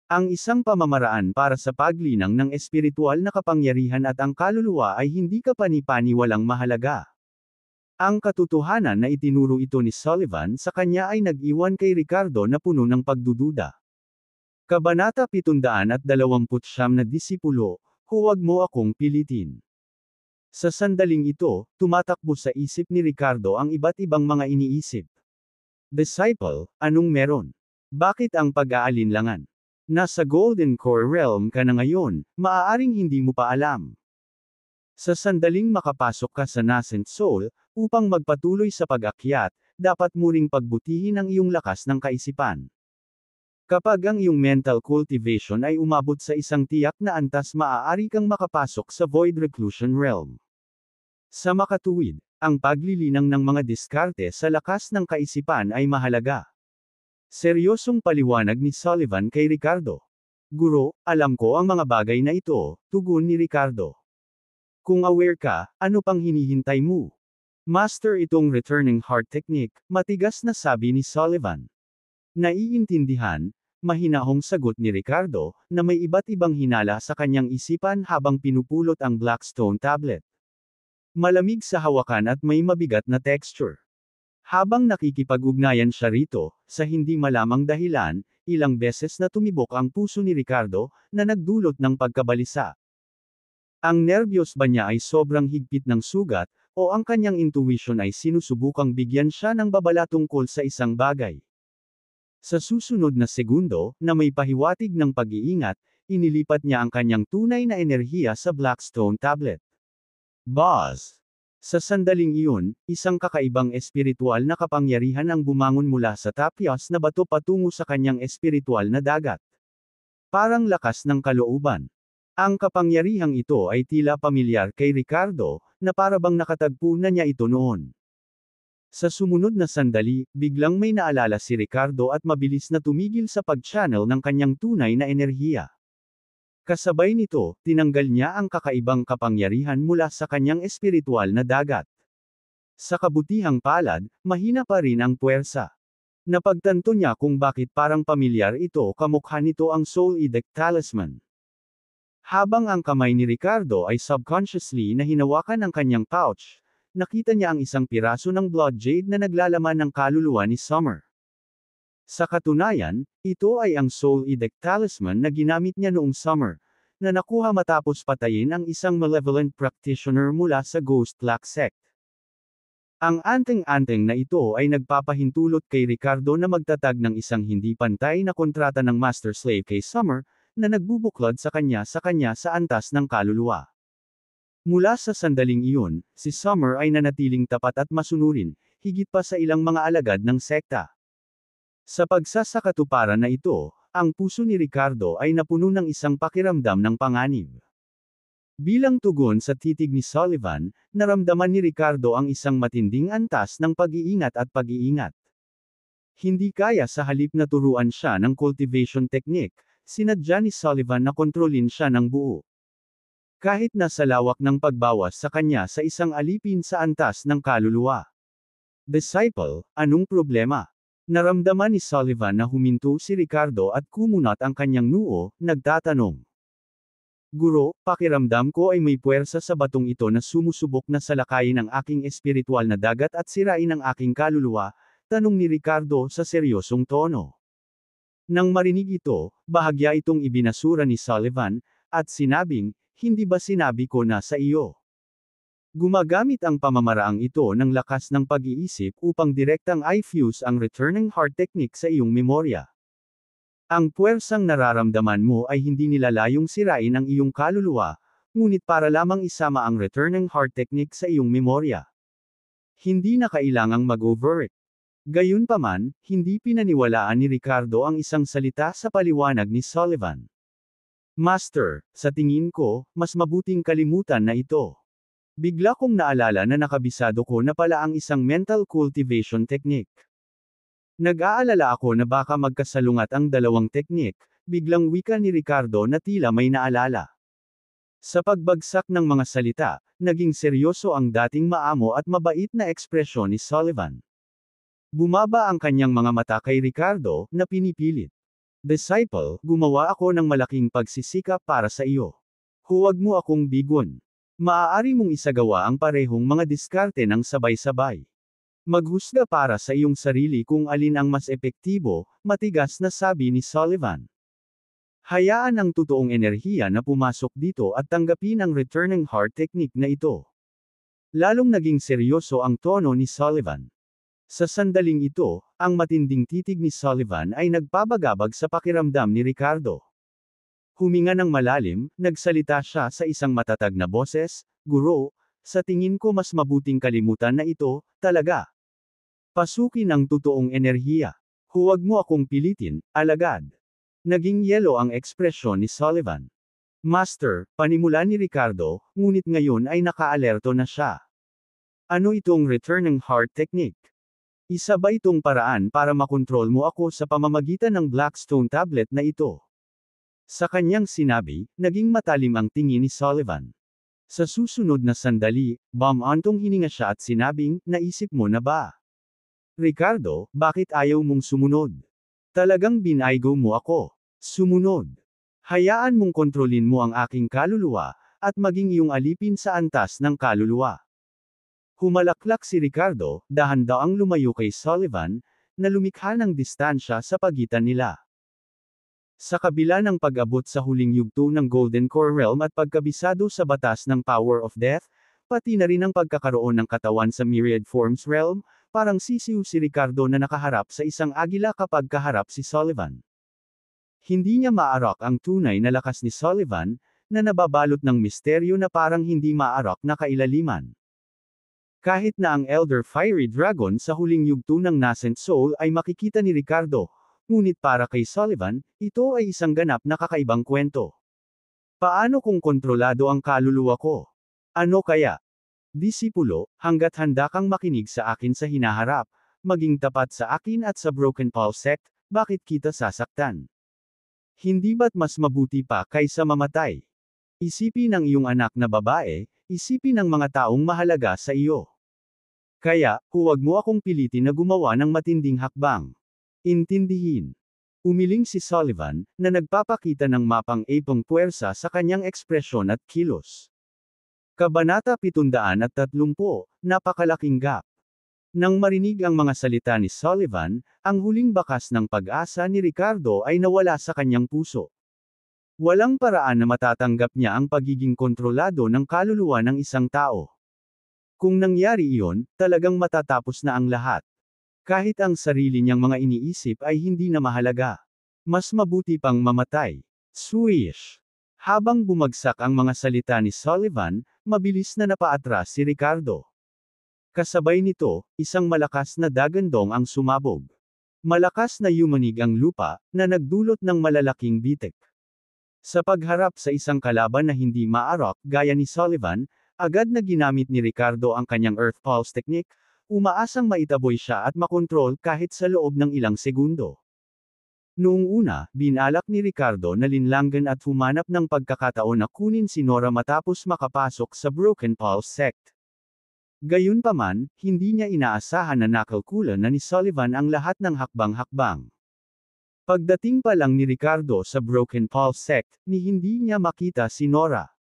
Ang isang pamamaraan para sa paglinang ng espiritual na kapangyarihan at ang kaluluwa ay hindi kapani-paniwalang mahalaga. Ang katotohanan na itinuro ito ni Sullivan sa kanya ay nag-iwan kay Ricardo na puno ng pagdududa. Kabanata 729 na disipulo, huwag mo akong pilitin. Sa sandaling ito, tumatakbo sa isip ni Ricardo ang iba't ibang mga iniisip. Disciple, anong meron? Bakit ang pag-aalinlangan? Nasa Golden Core Realm ka na ngayon, maaaring hindi mo pa alam. Sa sandaling makapasok ka sa Nascent Soul, upang magpatuloy sa pag-akyat, dapat mo ring pagbutihin ang iyong lakas ng kaisipan. Kapag ang iyong mental cultivation ay umabot sa isang tiyak na antas, maaari kang makapasok sa Void Reclusion Realm. Sa makatuwid, ang paglilinang ng mga diskarte sa lakas ng kaisipan ay mahalaga. Seryosong paliwanag ni Sullivan kay Ricardo. Guro, alam ko ang mga bagay na ito, tugon ni Ricardo. Kung aware ka, ano pang hinihintay mo? Master itong returning heart technique, matigas na sabi ni Sullivan. Naiintindihan, mahinahong sagot ni Ricardo, na may iba't ibang hinala sa kanyang isipan habang pinupulot ang Blackstone tablet. Malamig sa hawakan at may mabigat na texture. Habang nakikipag-ugnayan siya rito, sa hindi malamang dahilan, ilang beses na tumibok ang puso ni Ricardo, na nagdulot ng pagkabalisa. Ang nerbiyos ba niya ay sobrang higpit ng sugat, o ang kanyang intuition ay sinusubukang bigyan siya ng babala tungkol sa isang bagay? Sa susunod na segundo, na may pahiwatig ng pag-iingat, inilipat niya ang kanyang tunay na enerhiya sa Blackstone tablet. Boss! Sa sandaling iyon, isang kakaibang espiritual na kapangyarihan ang bumangon mula sa tapyas na bato patungo sa kanyang espiritual na dagat. Parang lakas ng kalooban. Ang kapangyarihang ito ay tila pamilyar kay Ricardo, na parabang nakatagpo na niya ito noon. Sa sumunod na sandali, biglang may naalala si Ricardo at mabilis na tumigil sa pag-channel ng kanyang tunay na enerhiya. Kasabay nito, tinanggal niya ang kakaibang kapangyarihan mula sa kanyang espiritual na dagat. Sa kabutihang palad, mahina pa rin ang puwersa. Napagtanto niya kung bakit parang pamilyar ito, kamukha nito ang Soul Edict Talisman. Habang ang kamay ni Ricardo ay subconsciously na hinawakan ang kanyang pouch, nakita niya ang isang piraso ng Blood Jade na naglalaman ng kaluluwa ni Summer. Sa katunayan, ito ay ang Soul Edict Talisman na ginamit niya noong summer, na nakuha matapos patayin ang isang malevolent practitioner mula sa Ghost Black Sect. Ang anteng-anteng na ito ay nagpapahintulot kay Ricardo na magtatag ng isang hindi pantay na kontrata ng Master Slave kay Summer, na nagbubuklod sa kanya sa antas ng kaluluwa. Mula sa sandaling iyon, si Summer ay nanatiling tapat at masunurin, higit pa sa ilang mga alagad ng sekta. Sa pagsasakatuparan na ito, ang puso ni Ricardo ay napuno ng isang pakiramdam ng panganib. Bilang tugon sa titig ni Sullivan, naramdaman ni Ricardo ang isang matinding antas ng pag-iingat at pag-iingat. Hindi kaya sa halip na turuan siya ng cultivation technique, sinadya ni Sullivan na kontrolin siya ng buo. Kahit nasa lawak ng pagbawas sa kanya sa isang alipin sa antas ng kaluluwa. Disciple, anong problema? Naramdaman ni Sullivan na huminto si Ricardo at kumunat ang kanyang noo, nagtatanong. Guro, pakiramdam ko ay may puwersa sa batong ito na sumusubok na salakayin ang aking espiritual na dagat at sirain ang aking kaluluwa, tanong ni Ricardo sa seryosong tono. Nang marinig ito, bahagya itong ibinasura ni Sullivan, at sinabing, hindi ba sinabi ko na sa iyo? Gumagamit ang pamamaraang ito ng lakas ng pag-iisip upang direktang i-fuse ang returning heart technique sa iyong memorya. Ang puwersang nararamdaman mo ay hindi nilalayong sirain ang iyong kaluluwa, ngunit para lamang isama ang returning heart technique sa iyong memorya. Hindi na kailangang mag-over it. Gayunpaman, hindi pinaniwalaan ni Ricardo ang isang salita sa paliwanag ni Sullivan. Master, sa tingin ko, mas mabuting kalimutan na ito. Bigla kong naalala na nakabisado ko na pala ang isang mental cultivation technique. Nag-aalala ako na baka magkasalungat ang dalawang teknik, biglang wika ni Ricardo na tila may naalala. Sa pagbagsak ng mga salita, naging seryoso ang dating maamo at mabait na ekspresyon ni Sullivan. Bumaba ang kanyang mga mata kay Ricardo, na pinipilit. Disciple, gumawa ako ng malaking pagsisikap para sa iyo. Huwag mo akong bigon. Maaari mong isagawa ang parehong mga diskarte ng sabay-sabay. Maghusga para sa iyong sarili kung alin ang mas epektibo, matigas na sabi ni Sullivan. Hayaan ang totoong enerhiya na pumasok dito at tanggapin ang returning heart technique na ito. Lalong naging seryoso ang tono ni Sullivan. Sa sandaling ito, ang matinding titig ni Sullivan ay nagpabagabag sa pakiramdam ni Ricardo. Huminga ng malalim, nagsalita siya sa isang matatag na boses, "Guro, sa tingin ko mas mabuting kalimutan na ito, talaga. Pasukin ang totoong enerhiya. Huwag mo akong pilitin, alagad." Naging yelo ang ekspresyon ni Sullivan. Master, panimula ni Ricardo, ngunit ngayon ay nakaalerto na siya. Ano itong returning heart technique? Isa ba itong paraan para makontrol mo ako sa pamamagitan ng Blackstone tablet na ito? Sa kanyang sinabi, naging matalim ang tingin ni Sullivan. Sa susunod na sandali, bumantong hininga siya at sinabing, naisip mo na ba? Ricardo, bakit ayaw mong sumunod? Talagang binaygo mo ako. Sumunod. Hayaan mong kontrolin mo ang aking kaluluwa, at maging iyong alipin sa antas ng kaluluwa. Humalaklak si Ricardo, dahan-daang lumayo kay Sullivan, na lumikha ng distansya sa pagitan nila. Sa kabila ng pag-abot sa huling yugto ng Golden Core Realm at pagkabisado sa batas ng Power of Death, pati na rin ang pagkakaroon ng katawan sa Myriad Forms Realm, parang sisiw si Ricardo na nakaharap sa isang agila kapag kaharap si Sullivan. Hindi niya maarak ang tunay na lakas ni Sullivan, na nababalot ng misteryo na parang hindi maarak na kailaliman. Kahit na ang Elder Fiery Dragon sa huling yugto ng Nascent Soul ay makikita ni Ricardo, ngunit para kay Sullivan, ito ay isang ganap na kakaibang kwento. Paano kung kontrolado ang kaluluwa ko? Ano kaya? Disipulo, hanggat handa kang makinig sa akin sa hinaharap, maging tapat sa akin at sa Broken Pulse Sect, bakit kita sasaktan? Hindi ba't mas mabuti pa kaysa mamatay? Isipin ang iyong anak na babae, isipin ang mga taong mahalaga sa iyo. Kaya, huwag mo akong pilitin na gumawa ng matinding hakbang. Intindihin. Umiling si Sullivan, na nagpapakita ng mapang-ipong puwersa sa kanyang ekspresyon at kilos. Kabanata 730, Napakalaking Gap. Nang marinig ang mga salita ni Sullivan, ang huling bakas ng pag-asa ni Ricardo ay nawala sa kanyang puso. Walang paraan na matatanggap niya ang pagiging kontrolado ng kaluluwa ng isang tao. Kung nangyari iyon, talagang matatapos na ang lahat. Kahit ang sarili niyang mga iniisip ay hindi na mahalaga. Mas mabuti pang mamatay. Swish! Habang bumagsak ang mga salita ni Sullivan, mabilis na napaatras si Ricardo. Kasabay nito, isang malakas na dagandong ang sumabog. Malakas na yumanig ang lupa, na nagdulot ng malalaking bitik. Sa pagharap sa isang kalaban na hindi maarak gaya ni Sullivan, agad na ginamit ni Ricardo ang kanyang Earth Pulse technique, umaasang maitaboy siya at makontrol kahit sa loob ng ilang segundo. Noong una, binalak ni Ricardo na linlangan at humanap ng pagkakataon na kunin si Nora matapos makapasok sa Broken Pulse Sect. Gayunpaman, hindi niya inaasahan na nakalkulan na ni Sullivan ang lahat ng hakbang-hakbang. Pagdating pa lang ni Ricardo sa Broken Pulse Sect, ni hindi niya makita si Nora.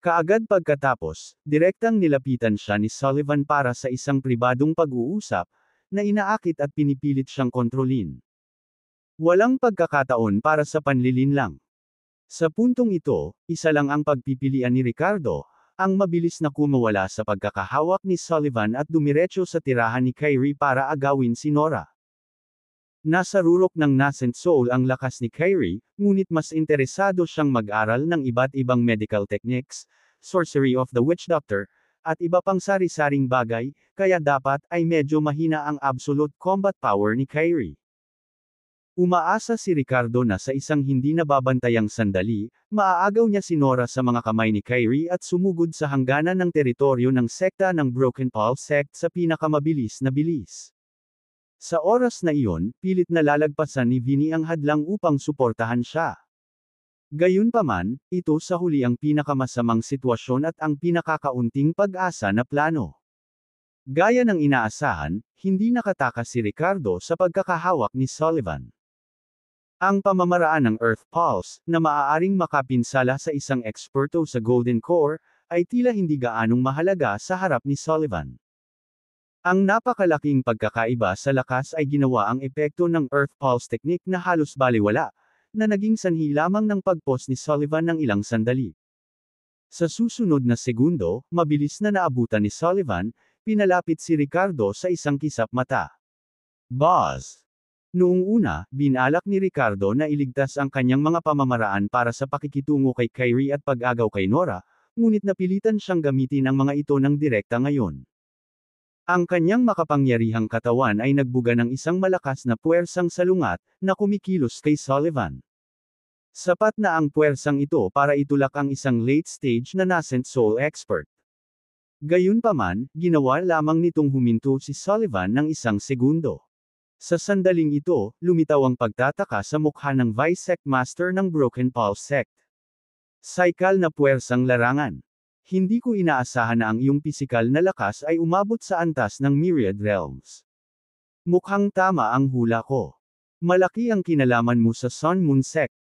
Kaagad pagkatapos, direktang nilapitan siya ni Sullivan para sa isang pribadong pag-uusap, na inaakit at pinipilit siyang kontrolin. Walang pagkakataon para sa panlilinlang. Sa puntong ito, isa lang ang pagpipilian ni Ricardo, ang mabilis na kumawala sa pagkakahawak ni Sullivan at dumiretso sa tirahan ni Kyrie para agawin si Nora. Nasa rurok ng Nascent Soul ang lakas ni Kyrie, ngunit mas interesado siyang mag-aral ng iba't ibang medical techniques, sorcery of the witch doctor, at iba pang sari-saring bagay, kaya dapat ay medyo mahina ang absolute combat power ni Kyrie. Umaasa si Ricardo na sa isang hindi nababantayang sandali, maaagaw niya si Nora sa mga kamay ni Kyrie at sumugod sa hangganan ng teritoryo ng sekta ng Broken Pulse Sect sa pinakamabilis na bilis. Sa oras na iyon, pilit na lalagpasan ni Vinny ang hadlang upang suportahan siya. Gayunpaman, ito sa huli ang pinakamasamang sitwasyon at ang pinakakaunting pag-asa na plano. Gaya ng inaasahan, hindi nakatakas si Ricardo sa pagkakahawak ni Sullivan. Ang pamamaraan ng Earth Pulse, na maaaring makapinsala sa isang eksperto sa Golden Core, ay tila hindi gaanong mahalaga sa harap ni Sullivan. Ang napakalaking pagkakaiba sa lakas ay ginawa ang epekto ng Earth Pulse technique na halos balewala, na naging sanhi lamang ng pag-pause ni Sullivan ng ilang sandali. Sa susunod na segundo, mabilis na naabutan ni Sullivan, pinalapit si Ricardo sa isang kisap mata. Boss! Noong una, binalak ni Ricardo na iligtas ang kanyang mga pamamaraan para sa pakikitungo kay Kyrie at pag-agaw kay Nora, ngunit napilitan siyang gamitin ang mga ito ng direkta ngayon. Ang kanyang makapangyarihang katawan ay nagbuga ng isang malakas na puwersang salungat, na kumikilos kay Sullivan. Sapat na ang puwersang ito para itulak ang isang late-stage na nascent soul expert. Gayunpaman, ginawa lamang nitong huminto si Sullivan ng isang segundo. Sa sandaling ito, lumitaw ang pagtataka sa mukha ng Vice Sect Master ng Broken Pulse Sect. Saikal na puwersang larangan. Hindi ko inaasahan na ang iyong pisikal na lakas ay umabot sa antas ng Myriad Realms. Mukhang tama ang hula ko. Malaki ang kinalaman mo sa Sun Moon Sect.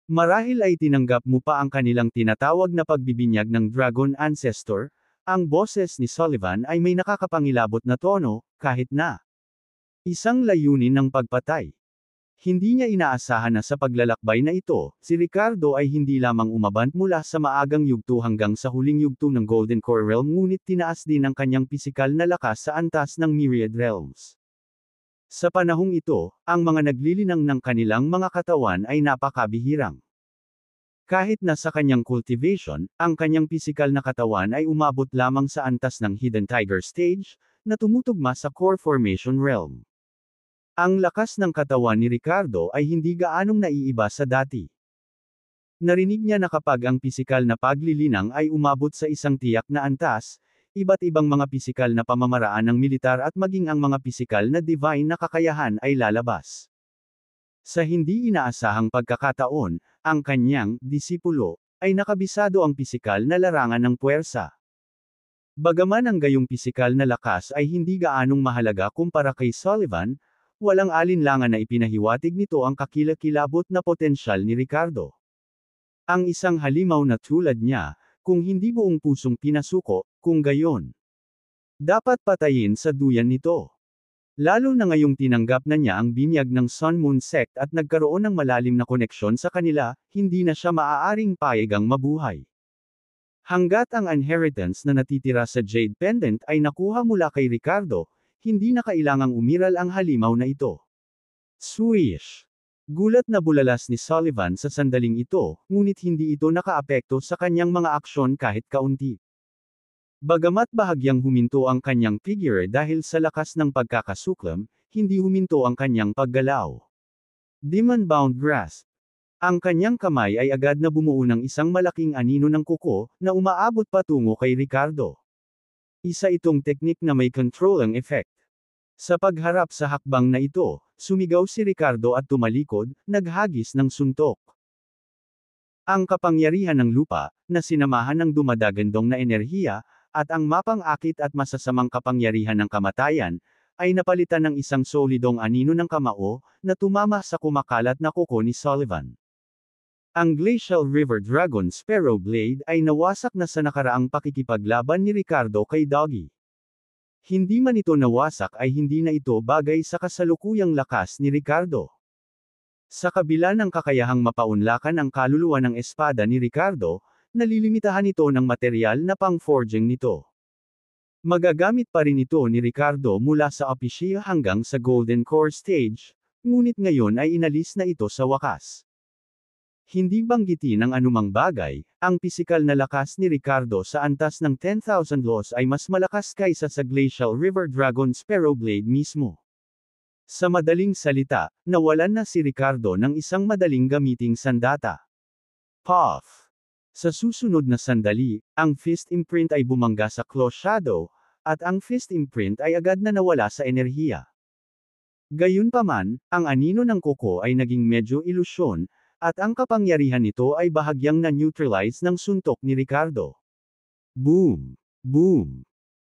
Marahil ay tinanggap mo pa ang kanilang tinatawag na pagbibinyag ng Dragon Ancestor. Ang boses ni Sullivan ay may nakakapangilabot na tono, kahit na isang layunin ng pagpatay. Hindi niya inaasahan na sa paglalakbay na ito, si Ricardo ay hindi lamang umabant mula sa maagang yugto hanggang sa huling yugto ng Golden Core Realm, ngunit tinaas din ang kanyang pisikal na lakas sa antas ng Myriad Realms. Sa panahong ito, ang mga naglilinang ng kanilang mga katawan ay napakabihirang. Kahit na sa kanyang cultivation, ang kanyang pisikal na katawan ay umabot lamang sa antas ng Hidden Tiger Stage, na tumutugma sa Core Formation Realm. Ang lakas ng katawan ni Ricardo ay hindi gaanong naiiba sa dati. Narinig niya na kapag ang pisikal na paglilinang ay umabot sa isang tiyak na antas, iba't ibang mga pisikal na pamamaraan ng militar at maging ang mga pisikal na divine na kakayahan ay lalabas. Sa hindi inaasahang pagkakataon, ang kanyang disipulo ay nakabisado ang pisikal na larangan ng puwersa. Bagaman ang gayong pisikal na lakas ay hindi gaanong mahalaga kumpara kay Sullivan, walang alinlangan na ipinahiwatig nito ang kakilakilabot na potensyal ni Ricardo. Ang isang halimaw na tulad niya, kung hindi buong pusong pinasuko, kung gayon, dapat patayin sa duyan nito. Lalo na ngayong tinanggap na niya ang binyag ng Sun Moon Sect at nagkaroon ng malalim na koneksyon sa kanila, hindi na siya maaaring payagang mabuhay. Hanggat ang inheritance na natitira sa Jade Pendant ay nakuha mula kay Ricardo, hindi na kailangang umiral ang halimaw na ito. Swish! Gulat na bulalas ni Sullivan sa sandaling ito, ngunit hindi ito nakaapekto sa kanyang mga aksyon kahit kaunti. Bagamat bahagyang huminto ang kanyang figure dahil sa lakas ng pagkakasuklam, hindi huminto ang kanyang paggalaw. Demon-bound grasp. Ang kanyang kamay ay agad na bumuo ng isang malaking anino ng kuko, na umaabot patungo kay Ricardo. Isa itong teknik na may controlling effect. Sa pagharap sa hakbang na ito, sumigaw si Ricardo at tumalikod, naghagis ng suntok. Ang kapangyarihan ng lupa, na sinamahan ng dumadagandong na enerhiya, at ang mapang-akit at masasamang kapangyarihan ng kamatayan, ay napalitan ng isang solidong anino ng kamao, na tumama sa kumakalat na kuko ni Sullivan. Ang Glacial River Dragon Sparrow Blade ay nawasak na sa nakaraang pakikipaglaban ni Ricardo kay Doggy. Hindi man ito nawasak ay hindi na ito bagay sa kasalukuyang lakas ni Ricardo. Sa kabila ng kakayahang mapaunlakan ang kaluluwa ng espada ni Ricardo, nalilimitahan ito ng material na pang-forging nito. Magagamit pa rin ito ni Ricardo mula sa Apishia hanggang sa Golden Core Stage, ngunit ngayon ay inalis na ito sa wakas. Hindi banggitin ang anumang bagay, ang pisikal na lakas ni Ricardo sa antas ng 10,000 Laws ay mas malakas kaysa sa Glacial River Dragon Sparrow Blade mismo. Sa madaling salita, nawalan na si Ricardo ng isang madaling gamiting sandata. Puff! Sa susunod na sandali, ang fist imprint ay bumangga sa claw shadow, at ang fist imprint ay agad na nawala sa enerhiya. Gayunpaman, ang anino ng kuko ay naging medyo ilusyon, at ang kapangyarihan nito ay bahagyang na-neutralize ng suntok ni Ricardo. Boom! Boom!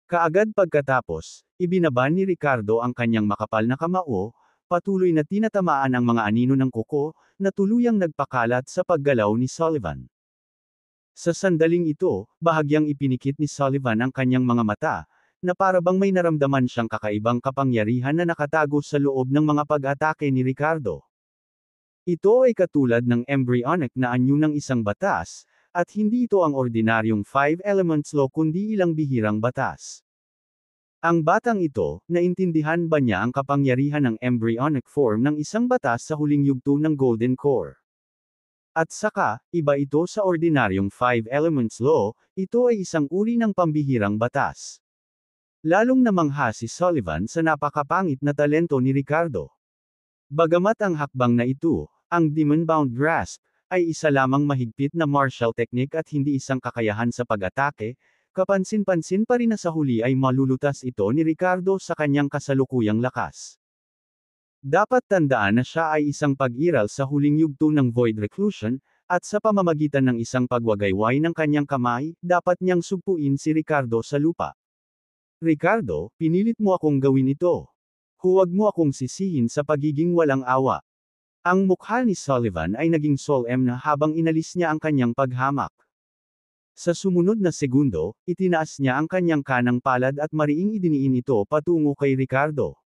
Kaagad pagkatapos, ibinaba ni Ricardo ang kanyang makapal na kamao, patuloy na tinatamaan ang mga anino ng kuko, na tuluyang nagpakalat sa paggalaw ni Sullivan. Sa sandaling ito, bahagyang ipinikit ni Sullivan ang kanyang mga mata, na parabang may naramdaman siyang kakaibang kapangyarihan na nakatago sa loob ng mga pag-atake ni Ricardo. Ito ay katulad ng embryonic na anyo ng isang batas, at hindi ito ang ordinaryong 5 elements law kundi ilang bihirang batas. Ang batang ito, naintindihan ba niya ang kapangyarihan ng embryonic form ng isang batas sa huling yugto ng Golden Core? At saka, iba ito sa ordinaryong 5 elements law, ito ay isang uri ng pambihirang batas. Lalong namangha si Sullivan sa napakapangit na talento ni Ricardo. Bagamat ang hakbang na ito, ang demon-bound grasp, ay isa lamang mahigpit na martial technique at hindi isang kakayahan sa pag-atake, kapansin-pansin pa rin na sa huli ay malulutas ito ni Ricardo sa kanyang kasalukuyang lakas. Dapat tandaan na siya ay isang pag-iral sa huling yugto ng Void Reclusion, at sa pamamagitan ng isang pagwagayway ng kanyang kamay, dapat niyang sugpuin si Ricardo sa lupa. Ricardo, pinilit mo akong gawin ito. Huwag mo akong sisihin sa pagiging walang awa. Ang mukha ni Sullivan ay naging solemn na habang inalis niya ang kanyang paghamak. Sa sumunod na segundo, itinaas niya ang kanyang kanang palad at mariing idiniin ito patungo kay Ricardo.